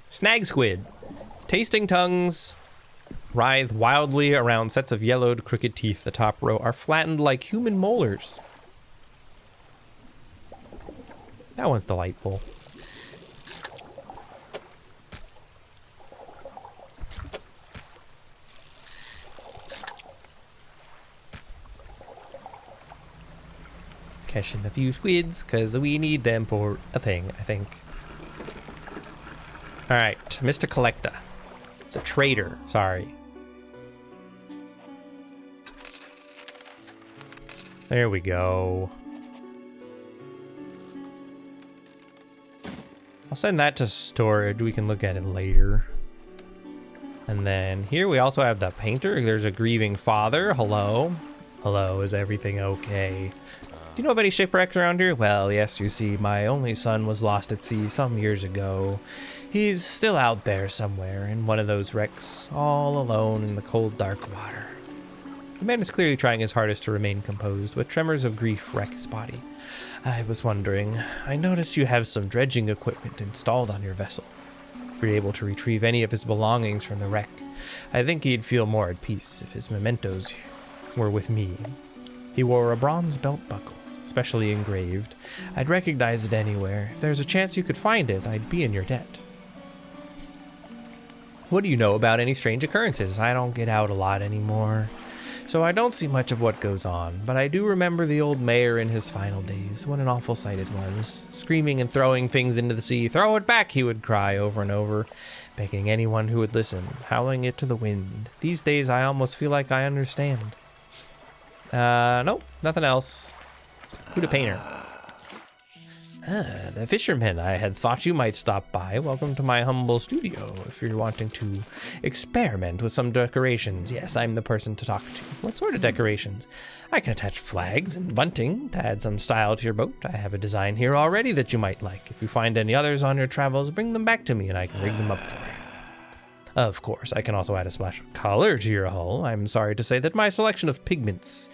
Snag squid. Tasting tongues writhe wildly around sets of yellowed, crooked teeth. The top row are flattened like human molars. That one's delightful. Catching a few squids, because we need them for a thing, I think. Alright, Mr. Collector. The trader, sorry. There we go. I'll send that to storage. We can look at it later. And then here we also have the painter. There's a grieving father. Hello. Hello, is everything okay? Do you know of any shipwrecks around here? Well, yes, you see, my only son was lost at sea some years ago. He's still out there somewhere in one of those wrecks, all alone in the cold, dark water. The man is clearly trying his hardest to remain composed, but tremors of grief wreck his body. I was wondering, I noticed you have some dredging equipment installed on your vessel. If you're able to retrieve any of his belongings from the wreck, I think he'd feel more at peace if his mementos were with me. He wore a bronze belt buckle, specially engraved. I'd recognize it anywhere. If there's a chance you could find it, I'd be in your debt. What do you know about any strange occurrences? I don't get out a lot anymore, so I don't see much of what goes on, but I do remember the old mayor in his final days. What an awful sight it was. Screaming and throwing things into the sea. Throw it back, he would cry over and over, begging anyone who would listen, howling it to the wind. These days I almost feel like I understand. Nope, nothing else. Who the painter? The fisherman. I had thought you might stop by. Welcome to my humble studio. If you're wanting to experiment with some decorations, yes, I'm the person to talk to. What sort of decorations? I can attach flags and bunting to add some style to your boat. I have a design here already that you might like. If you find any others on your travels, bring them back to me and I can rig them up for you. Of course, I can also add a splash of color to your hull. I'm sorry to say that my selection of pigments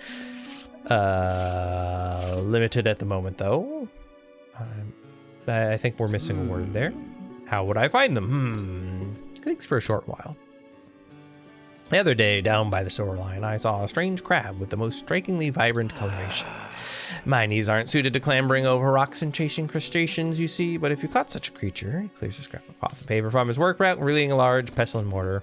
limited at the moment, though. I think we're missing a word there. How would I find them? Thanks for a short while. The other day, down by the shoreline, I saw a strange crab with the most strikingly vibrant coloration. My knees aren't suited to clambering over rocks and chasing crustaceans, you see, but if you caught such a creature, he clears a scrap of cloth and paper from his work rack, reeling a large pestle and mortar.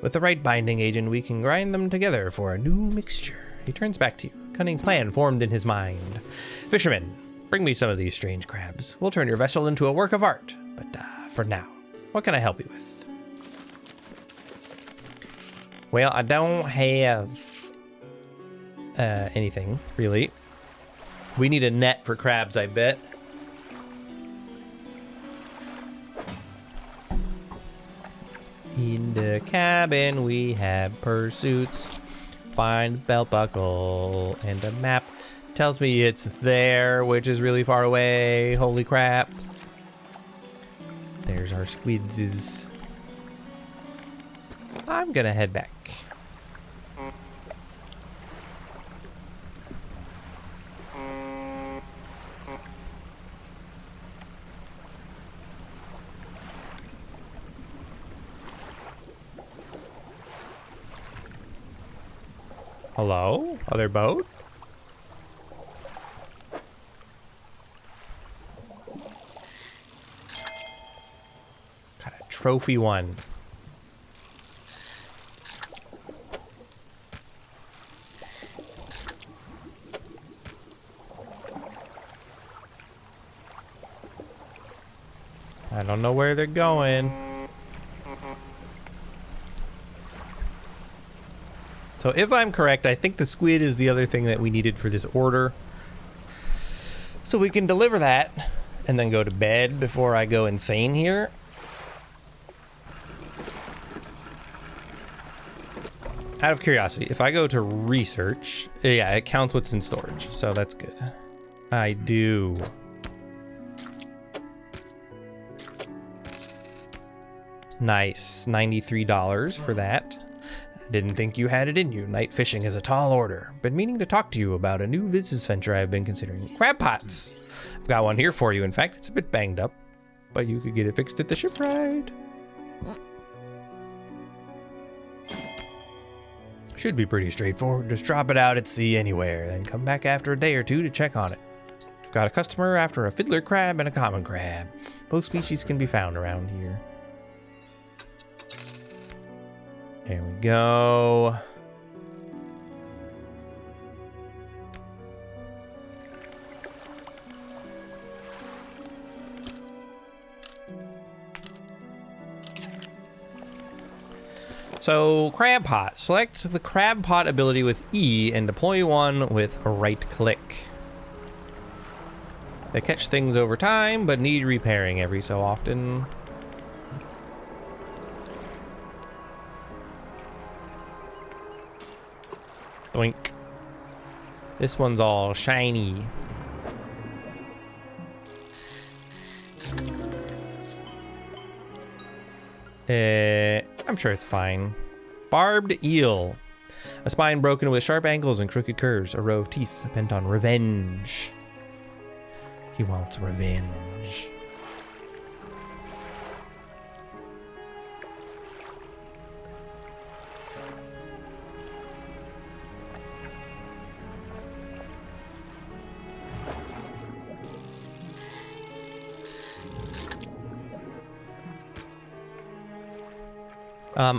With the right binding agent, we can grind them together for a new mixture. He turns back to you, a cunning plan formed in his mind. Fisherman, bring me some of these strange crabs. We'll turn your vessel into a work of art. But for now, what can I help you with? Well, I don't have anything, really. We need a net for crabs, I bet. In the cabin, we have pursuits. Find the belt buckle and a map. Tells me it's there, which is really far away. Holy crap. There's our squids. I'm gonna head back. Hello? Other boat? Got a trophy one. I don't know where they're going. So if I'm correct, I think the squid is the other thing that we needed for this order. So we can deliver that and then go to bed before I go insane here. Out of curiosity, if I go to research, yeah, it counts what's in storage, so that's good. I do. Nice, $93 for that. I didn't think you had it in you. Night fishing is a tall order. Been meaning to talk to you about a new business venture I've been considering. Crab pots. I've got one here for you. In fact, it's a bit banged up, but you could get it fixed at the shipwright. Should be pretty straightforward. Just drop it out at sea anywhere, then come back after a day or two to check on it. I've got a customer after a fiddler crab and a common crab. Both species can be found around here. There we go. So, crab pot. Select the crab pot ability with E and deploy one with a right click. They catch things over time, but need repairing every so often. Doink. This one's all shiny. I'm sure it's fine. Barbed eel. A spine broken with sharp angles and crooked curves. A row of teeth bent on revenge. He wants revenge.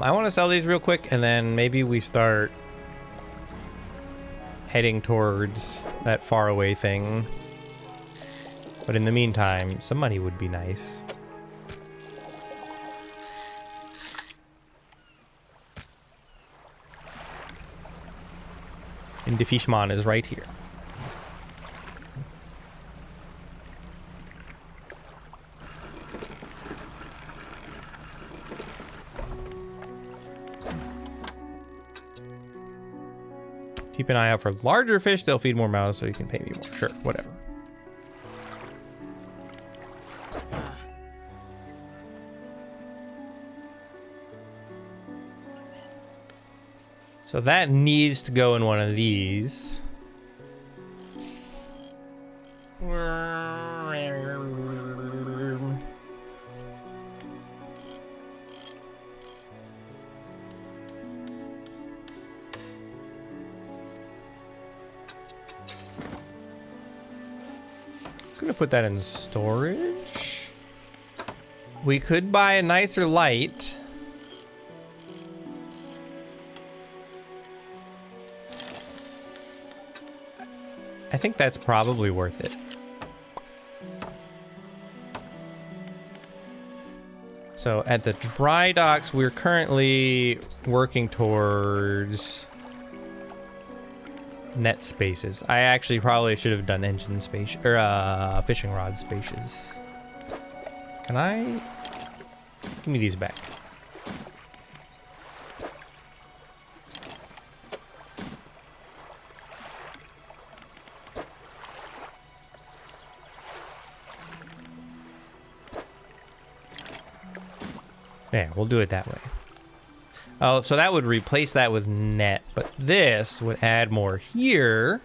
I want to sell these real quick, and then maybe we start heading towards that faraway thing. But in the meantime, some money would be nice. And the Fishman is right here. Keep an eye out for larger fish. They'll feed more mouths, so you can pay me more. Sure, whatever. So that needs to go in one of these. Gonna put that in storage. We could buy a nicer light. I think that's probably worth it. So at the dry docks, we're currently working towards net spaces. I actually probably should have done engine space or fishing rod spaces. Can I? Give me these back. There, we'll do it that way. Oh, so that would replace that with net, but this would add more here.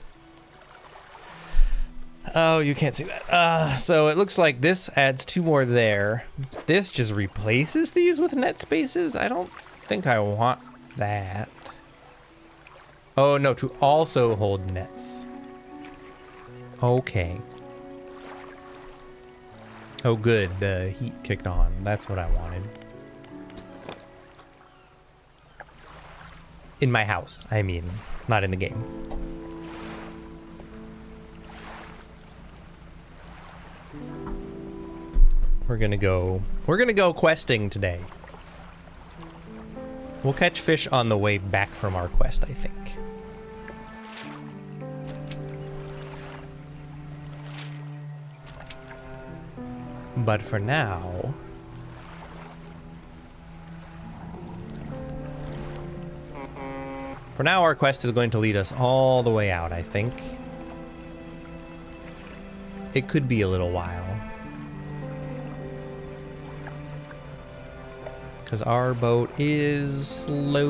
Oh, you can't see that. So it looks like this adds 2 more there. This just replaces these with net spaces. I don't think I want that. Oh, no, to also hold nets. Okay. Oh, good. The heat kicked on. That's what I wanted. In my house, I mean, not in the game. We're gonna go questing today. We'll catch fish on the way back from our quest, I think. But for now... our quest is going to lead us all the way out, I think. It could be a little while. Because our boat is slow.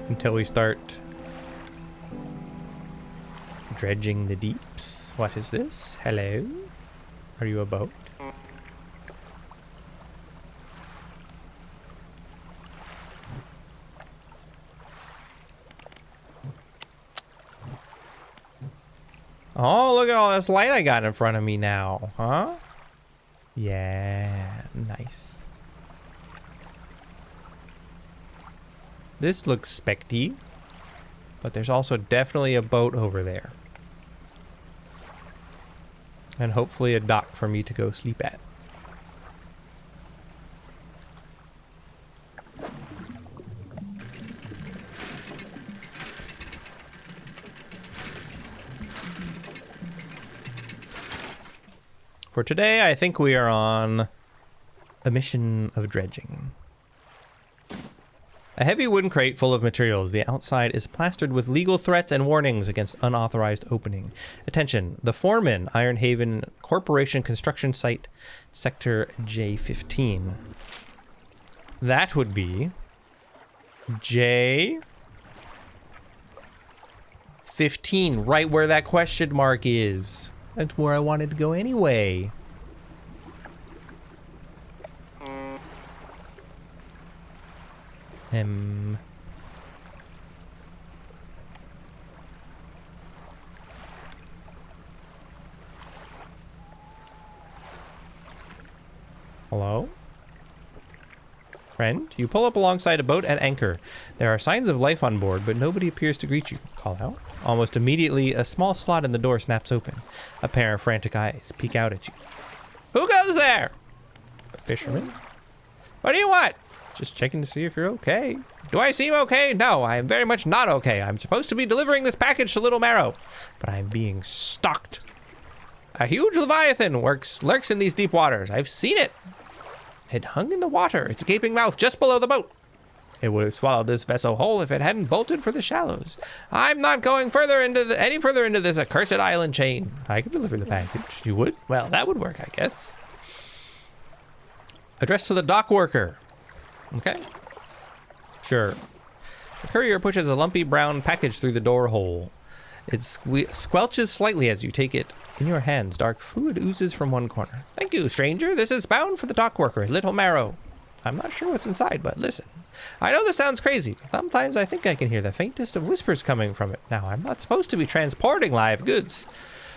Until we start dredging the deeps. What is this? Hello? Are you a boat? Oh, look at all this light I got in front of me now, huh? Yeah, nice. This looks specty, but there's also definitely a boat over there. And hopefully a dock for me to go sleep at. For today, I think we are on a mission of dredging. A heavy wooden crate full of materials. The outside is plastered with legal threats and warnings against unauthorized opening. Attention, the foreman, Ironhaven Corporation Construction Site, Sector J15. That would be J15, right where that question mark is. That's where I wanted to go anyway. Hello? Friend, you pull up alongside a boat at anchor. There are signs of life on board, but nobody appears to greet you. Call out. Almost immediately, a small slot in the door snaps open. A pair of frantic eyes peek out at you. Who goes there? The fisherman. What do you want? Just checking to see if you're okay. Do I seem okay? No, I am very much not okay. I'm supposed to be delivering this package to Little Marrow, but I'm being stalked. A huge leviathan lurks in these deep waters. I've seen it. It hung in the water, its gaping mouth just below the boat. It would have swallowed this vessel whole if it hadn't bolted for the shallows. I'm not going any further into this accursed island chain. I could deliver the package. You would? Well, that would work, I guess. Addressed to the dock worker. Okay. Sure. The courier pushes a lumpy brown package through the door hole. It squelches slightly as you take it in your hands. Dark fluid oozes from one corner. Thank you, stranger. This is bound for the dock worker, Little Marrow. I'm not sure what's inside, but listen. I know this sounds crazy. Sometimes I think I can hear the faintest of whispers coming from it. Now, I'm not supposed to be transporting live goods.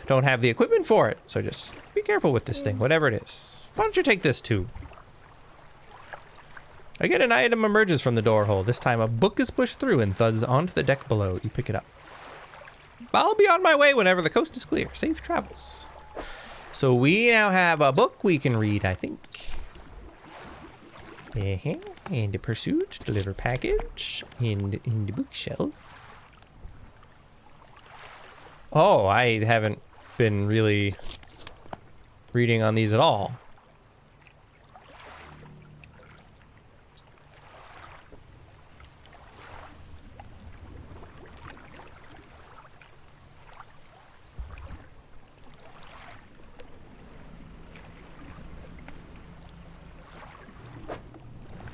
Don't have the equipment for it, so just be careful with this thing, whatever it is. Why don't you take this too? Again, an item emerges from the door hole. This time, a book is pushed through and thuds onto the deck below. You pick it up. I'll be on my way whenever the coast is clear. Safe travels. So we now have a book we can read, I think. And the pursuit, deliver package, and in the bookshelf. Oh, I haven't been really reading on these at all.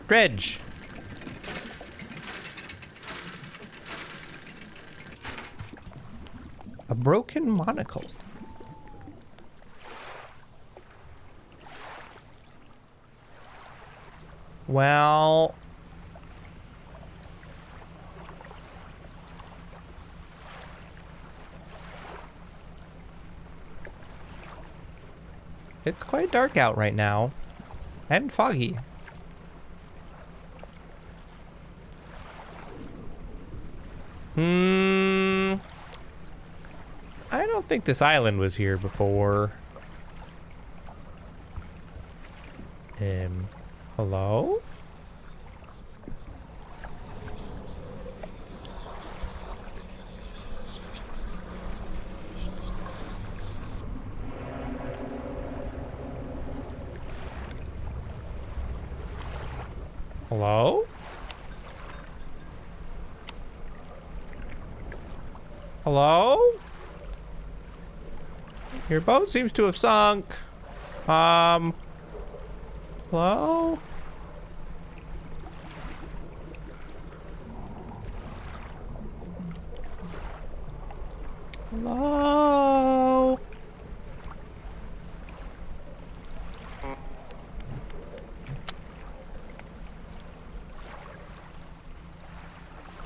Dredge. A broken monocle. Well, it's quite dark out right now and foggy. I don't don't think this island was here before. Hello? Hello? Hello? Your boat seems to have sunk. Hello? Hello?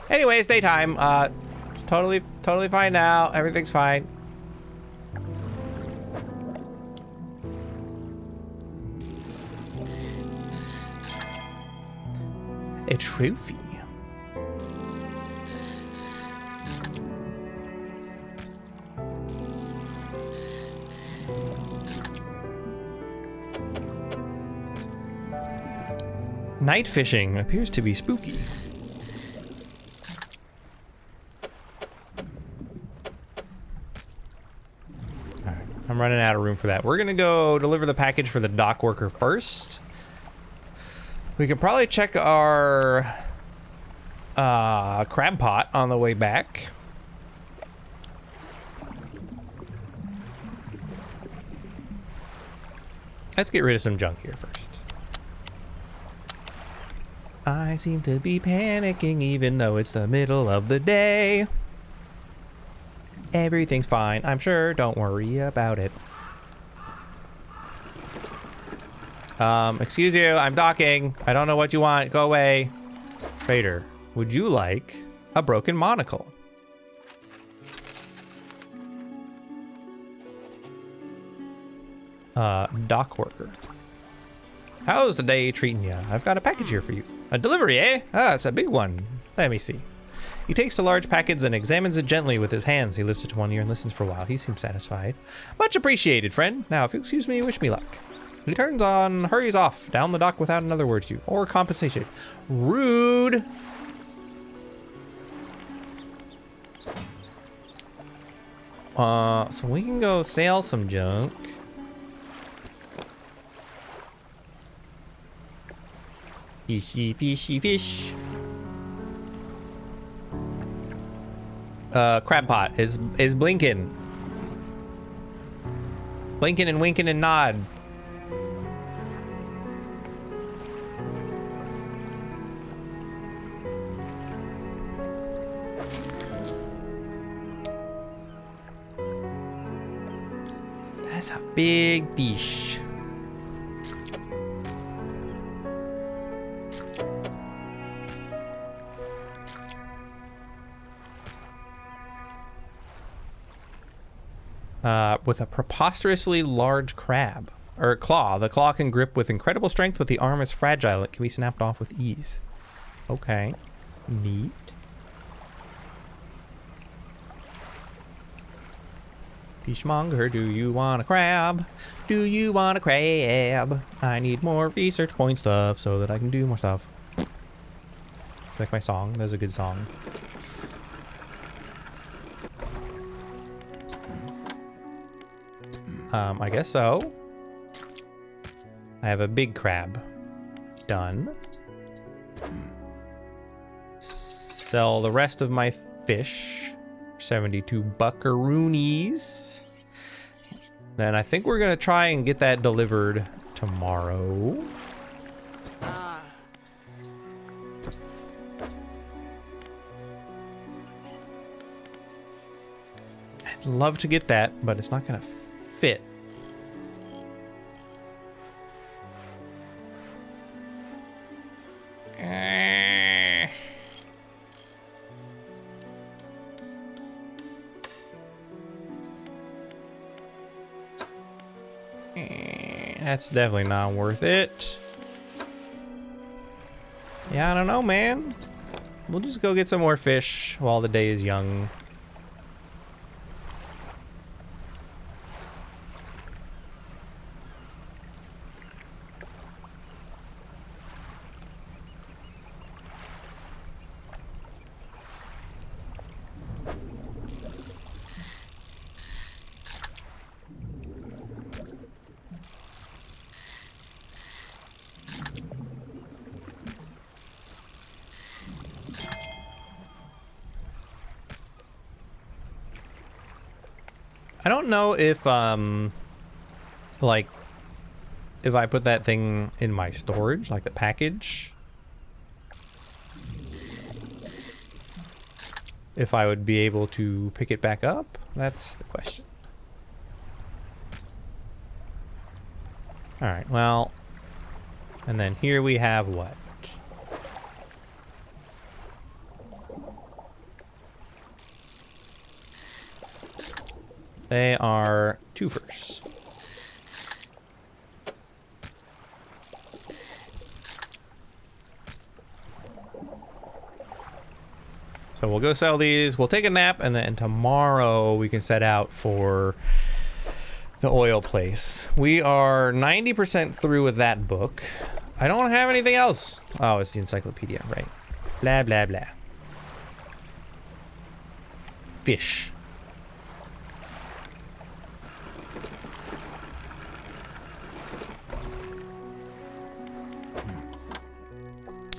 Anyways, daytime. It's totally fine now. Everything's fine. A trophy. Night fishing appears to be spooky. All right, I'm running out of room for that. We're gonna go deliver the package for the dock worker first. We can probably check our crab pot on the way back. Let's get rid of some junk here first. I seem to be panicking even though it's the middle of the day. Everything's fine, I'm sure. Don't worry about it. Excuse you, I'm docking. I don't know what you want. Go away. Trader, would you like a broken monocle? Dock worker. How's the day treating you? I've got a package here for you. A delivery, eh? Ah, it's a big one. Let me see. He takes the large package and examines it gently with his hands. He lifts it to one ear and listens for a while. He seems satisfied. Much appreciated, friend. Now, if you excuse me, wish me luck. He turns on, hurries off down the dock without another word to you or compensation. Rude. So we can go sail some junk. Fishy, fishy, fish. Crab pot is blinking. Blinking and winking and nod. That's a big fish. With a preposterously large crab. Or claw. The claw can grip with incredible strength, but the arm is fragile. It can be snapped off with ease. Okay. Neat. Fishmonger, do you want a crab? Do you want a crab? I need more research point stuff so that I can do more stuff. Like my song. That's a good song. I guess so. I have a big crab. Done. Sell the rest of my fish. 72 buckaroonies. Then I think we're gonna try and get that delivered tomorrow. I'd love to get that, but it's not gonna fit. That's definitely not worth it. Yeah, I don't know, man. We'll just go get some more fish while the day is young. I don't know if, like, if I put that thing in my storage, like the package, if I would be able to pick it back up. That's the question. All right, well, and then here we have what? They are twofers. So we'll go sell these, we'll take a nap, and then tomorrow we can set out for the oil place. We are 90% through with that book. I don't have anything else. Oh, it's the encyclopedia, right. Blah, blah, blah. Fish.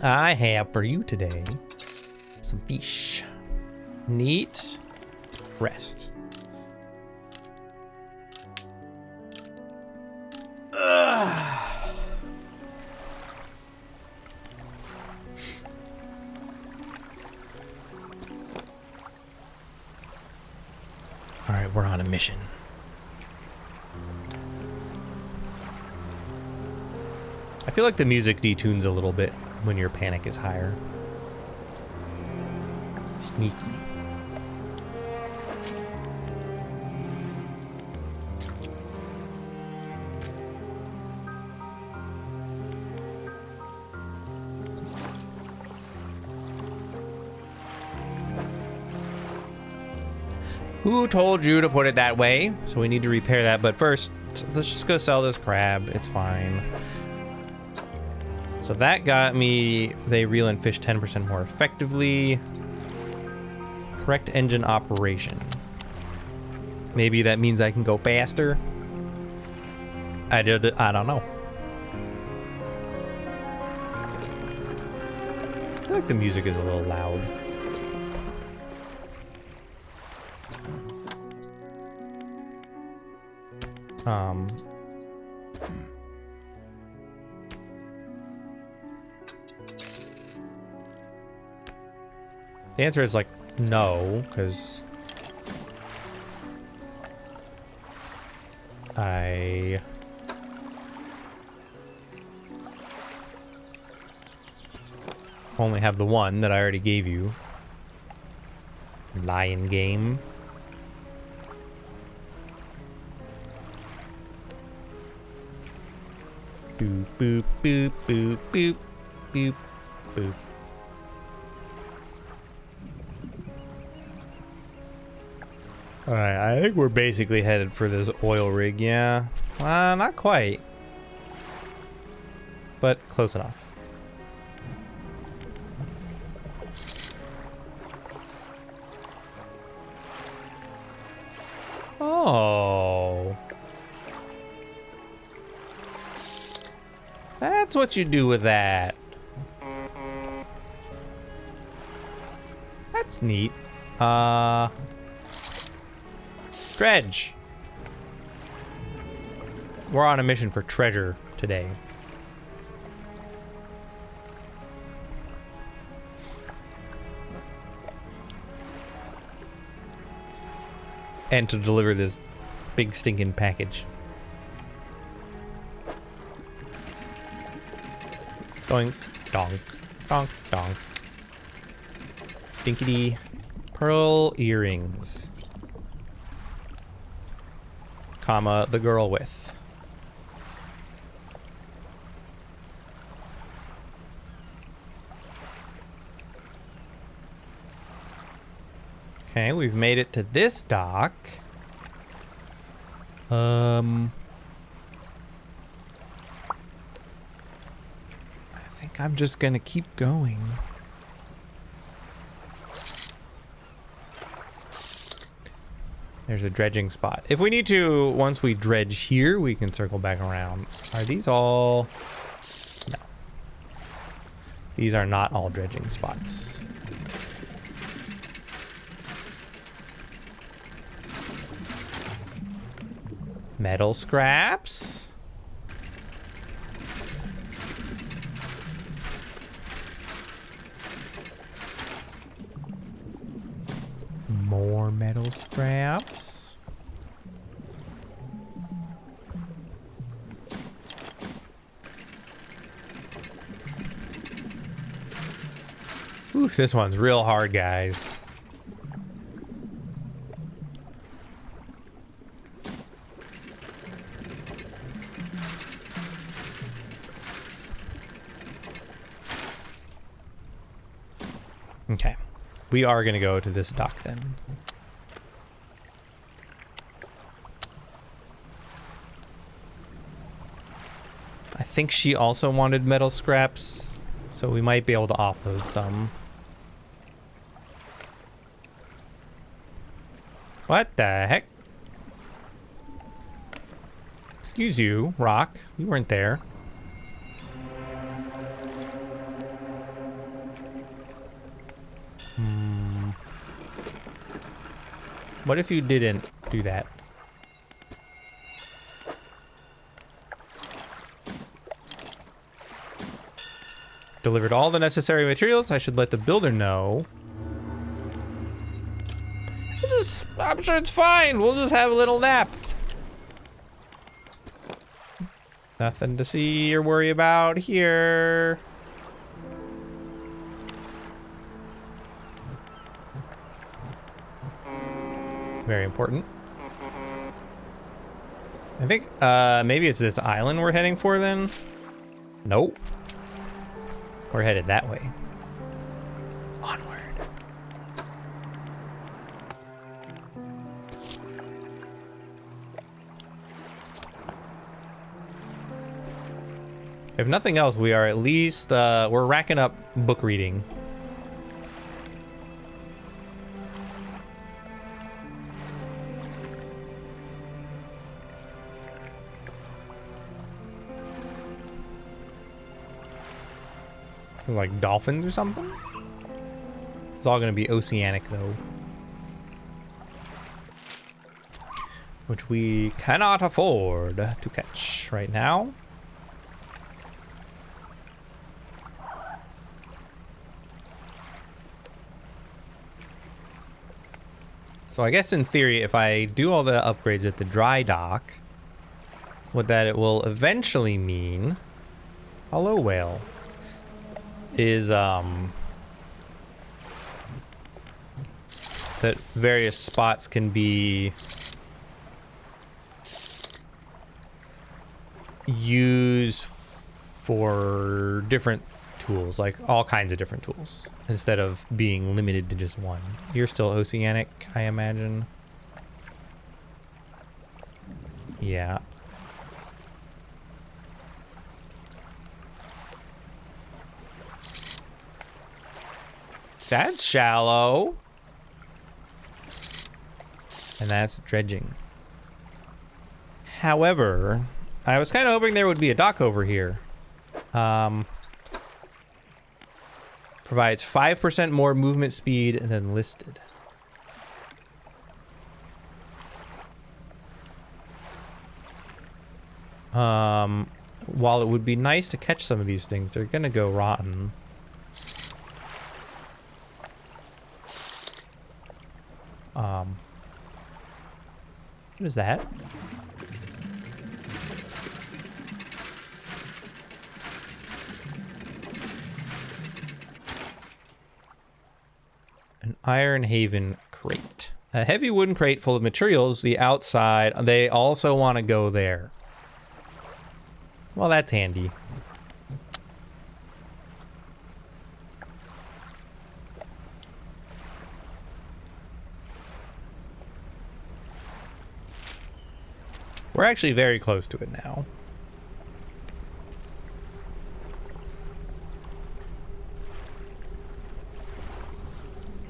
I have for you today some fish. Neat. Rest. Ugh. All right, we're on a mission. I feel like the music detunes a little bit when your panic is higher. Sneaky. Who told you to put it that way? So we need to repair that, but first, let's just go sell this crab. It's fine. So that got me, they reel in fish 10% more effectively. Correct engine operation. Maybe that means I can go faster. I don't know. I feel like the music is a little loud. The answer is like no, because I only have the one that I already gave you. Lion game. Boop, boop, boop, boop, boop, boop, boop. Alright, I think we're basically headed for this oil rig, yeah. Not quite. But close enough. Oh. That's what you do with that. That's neat. Dredge. We're on a mission for treasure today. And to deliver this big stinking package. Doink, donk, donk, donk. Dinkity. Pearl earrings. Comma, the girl with. Okay, we've made it to this dock. I think I'm just gonna keep going. There's a dredging spot. If we need to, once we dredge here, we can circle back around. Are these all? No. These are not all dredging spots. Metal scraps. More metal scraps. Ooh, this one's real hard, guys. Okay. We are going to go to this dock then. I think she also wanted metal scraps, so we might be able to offload some. What the heck? Excuse you, Rock. You weren't there. What if you didn't do that? Delivered all the necessary materials. I should let the builder know. I'm sure it's fine. We'll just have a little nap. Nothing to see or worry about here. Very important. I think maybe it's this island we're heading for then. Nope. We're headed that way. Onward. If nothing else, we are at least we're racking up book reading. Like dolphins or something? It's all gonna be oceanic though. Which we cannot afford to catch right now. So I guess in theory, if I do all the upgrades at the dry dock, what that it will eventually mean, hello whale, is that various spots can be used for different tools, like all kinds of different tools, instead of being limited to just one. You're still oceanic, I imagine. Yeah. That's shallow. And that's dredging. However, I was kind of hoping there would be a dock over here. Provides 5% more movement speed than listed. While it would be nice to catch some of these things, they're gonna go rotten. What is that? An Iron Haven crate. A heavy wooden crate full of materials. The outside, they also want to go there. Well, that's handy. We're actually very close to it now.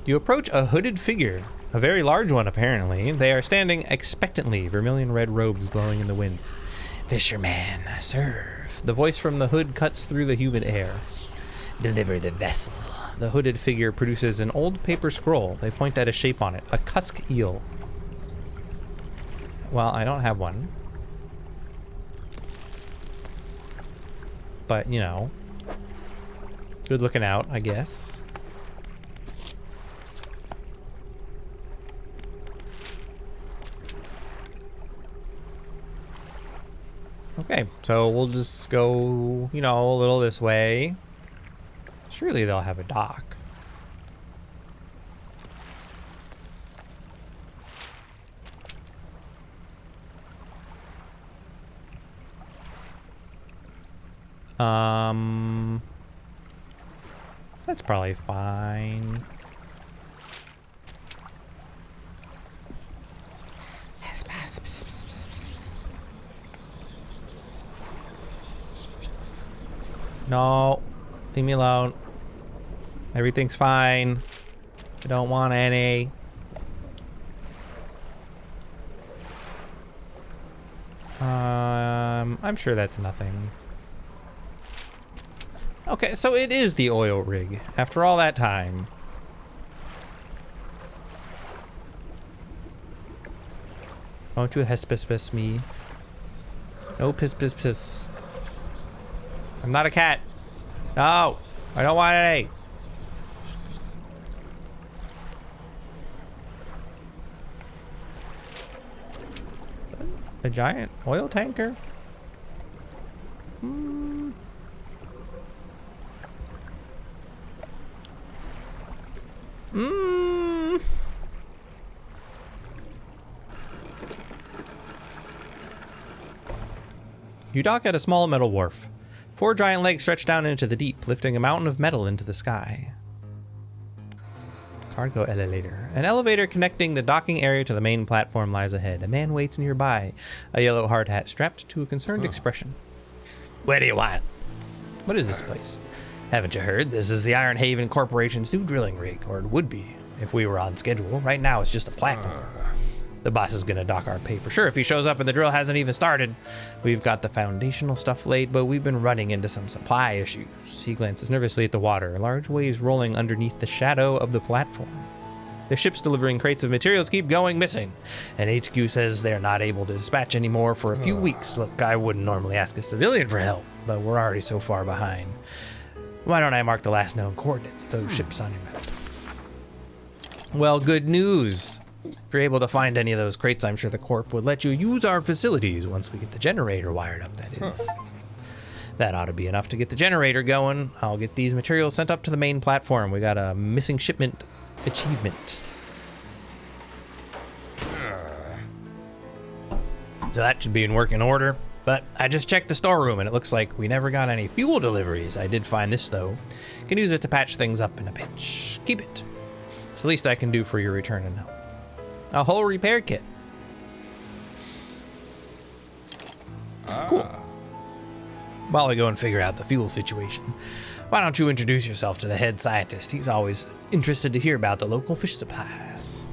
You approach a hooded figure, a very large one apparently. They are standing expectantly, vermilion red robes blowing in the wind. Fisherman, serve. The voice from the hood cuts through the humid air. Deliver the vessel. The hooded figure produces an old paper scroll. They point at a shape on it, a cusk eel. Well, I don't have one. but you know, good looking out, I guess. Okay, so we'll just go, you know, a little this way. Surely they'll have a dock. That's probably fine. No, leave me alone. Everything's fine. I don't want any. I'm sure that's nothing. Okay, so it is the oil rig after all that time. Won't you piss me? No piss. I'm not a cat. No, I don't want any. A giant oil tanker? You dock at a small metal wharf. 4 giant legs stretch down into the deep, lifting a mountain of metal into the sky. Cargo elevator. An elevator connecting the docking area to the main platform lies ahead. A man waits nearby, a yellow hard hat strapped to a concerned expression. What do you want? What is this place? Haven't you heard? This is the Iron Haven Corporation's new drilling rig, or it would be if we were on schedule. Right now it's just a platform. The boss is gonna dock our pay for sure if he shows up and the drill hasn't even started. We've got the foundational stuff laid, but we've been running into some supply issues. He glances nervously at the water, large waves rolling underneath the shadow of the platform. The ships delivering crates of materials keep going missing, and HQ says they're not able to dispatch anymore for a few weeks. Look, I wouldn't normally ask a civilian for help, but we're already so far behind. Why don't I mark the last known coordinates of those ships on your map? Well, good news. If you're able to find any of those crates, I'm sure the Corp would let you use our facilities once we get the generator wired up, that is. That ought to be enough to get the generator going. I'll get these materials sent up to the main platform. We got a missing shipment achievement. So that should be in working order. But I just checked the storeroom and it looks like we never got any fuel deliveries. I did find this though. Can use it to patch things up in a pinch. Keep it. It's the least I can do for your return and help. A whole repair kit. Cool. While we go and figure out the fuel situation, why don't you introduce yourself to the head scientist? He's always interested to hear about the local fish supplies.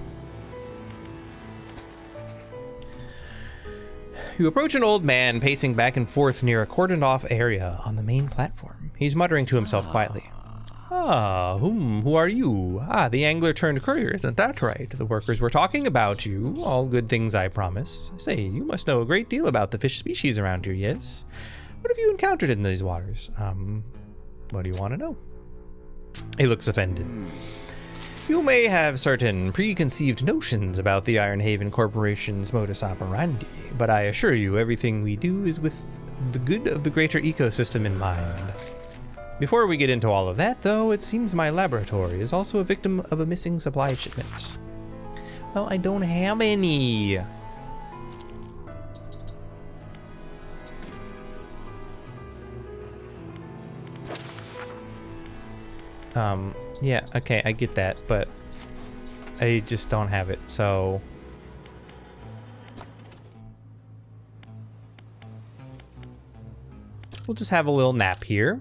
You approach an old man pacing back and forth near a cordoned off area on the main platform. He's muttering to himself quietly. Who are you? The angler turned courier, isn't that right? The workers were talking about you. All good things, I promise. Say, you must know a great deal about the fish species around here, yes? What have you encountered in these waters? What do you want to know? He looks offended. You may have certain preconceived notions about the Iron Haven Corporation's modus operandi, but I assure you everything we do is with the good of the greater ecosystem in mind. Before we get into all of that, though, it seems my laboratory is also a victim of a missing supply shipment. Well, I don't have any. Yeah, okay, I get that, but I just don't have it, so... We'll just have a little nap here.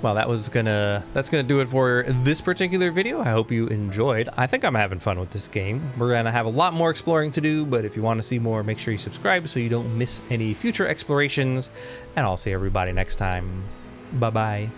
Well, that's gonna do it for this particular video. I hope you enjoyed. I think I'm having fun with this game. We're gonna have a lot more exploring to do, but if you want to see more, make sure you subscribe so you don't miss any future explorations. And I'll see everybody next time. Bye-bye.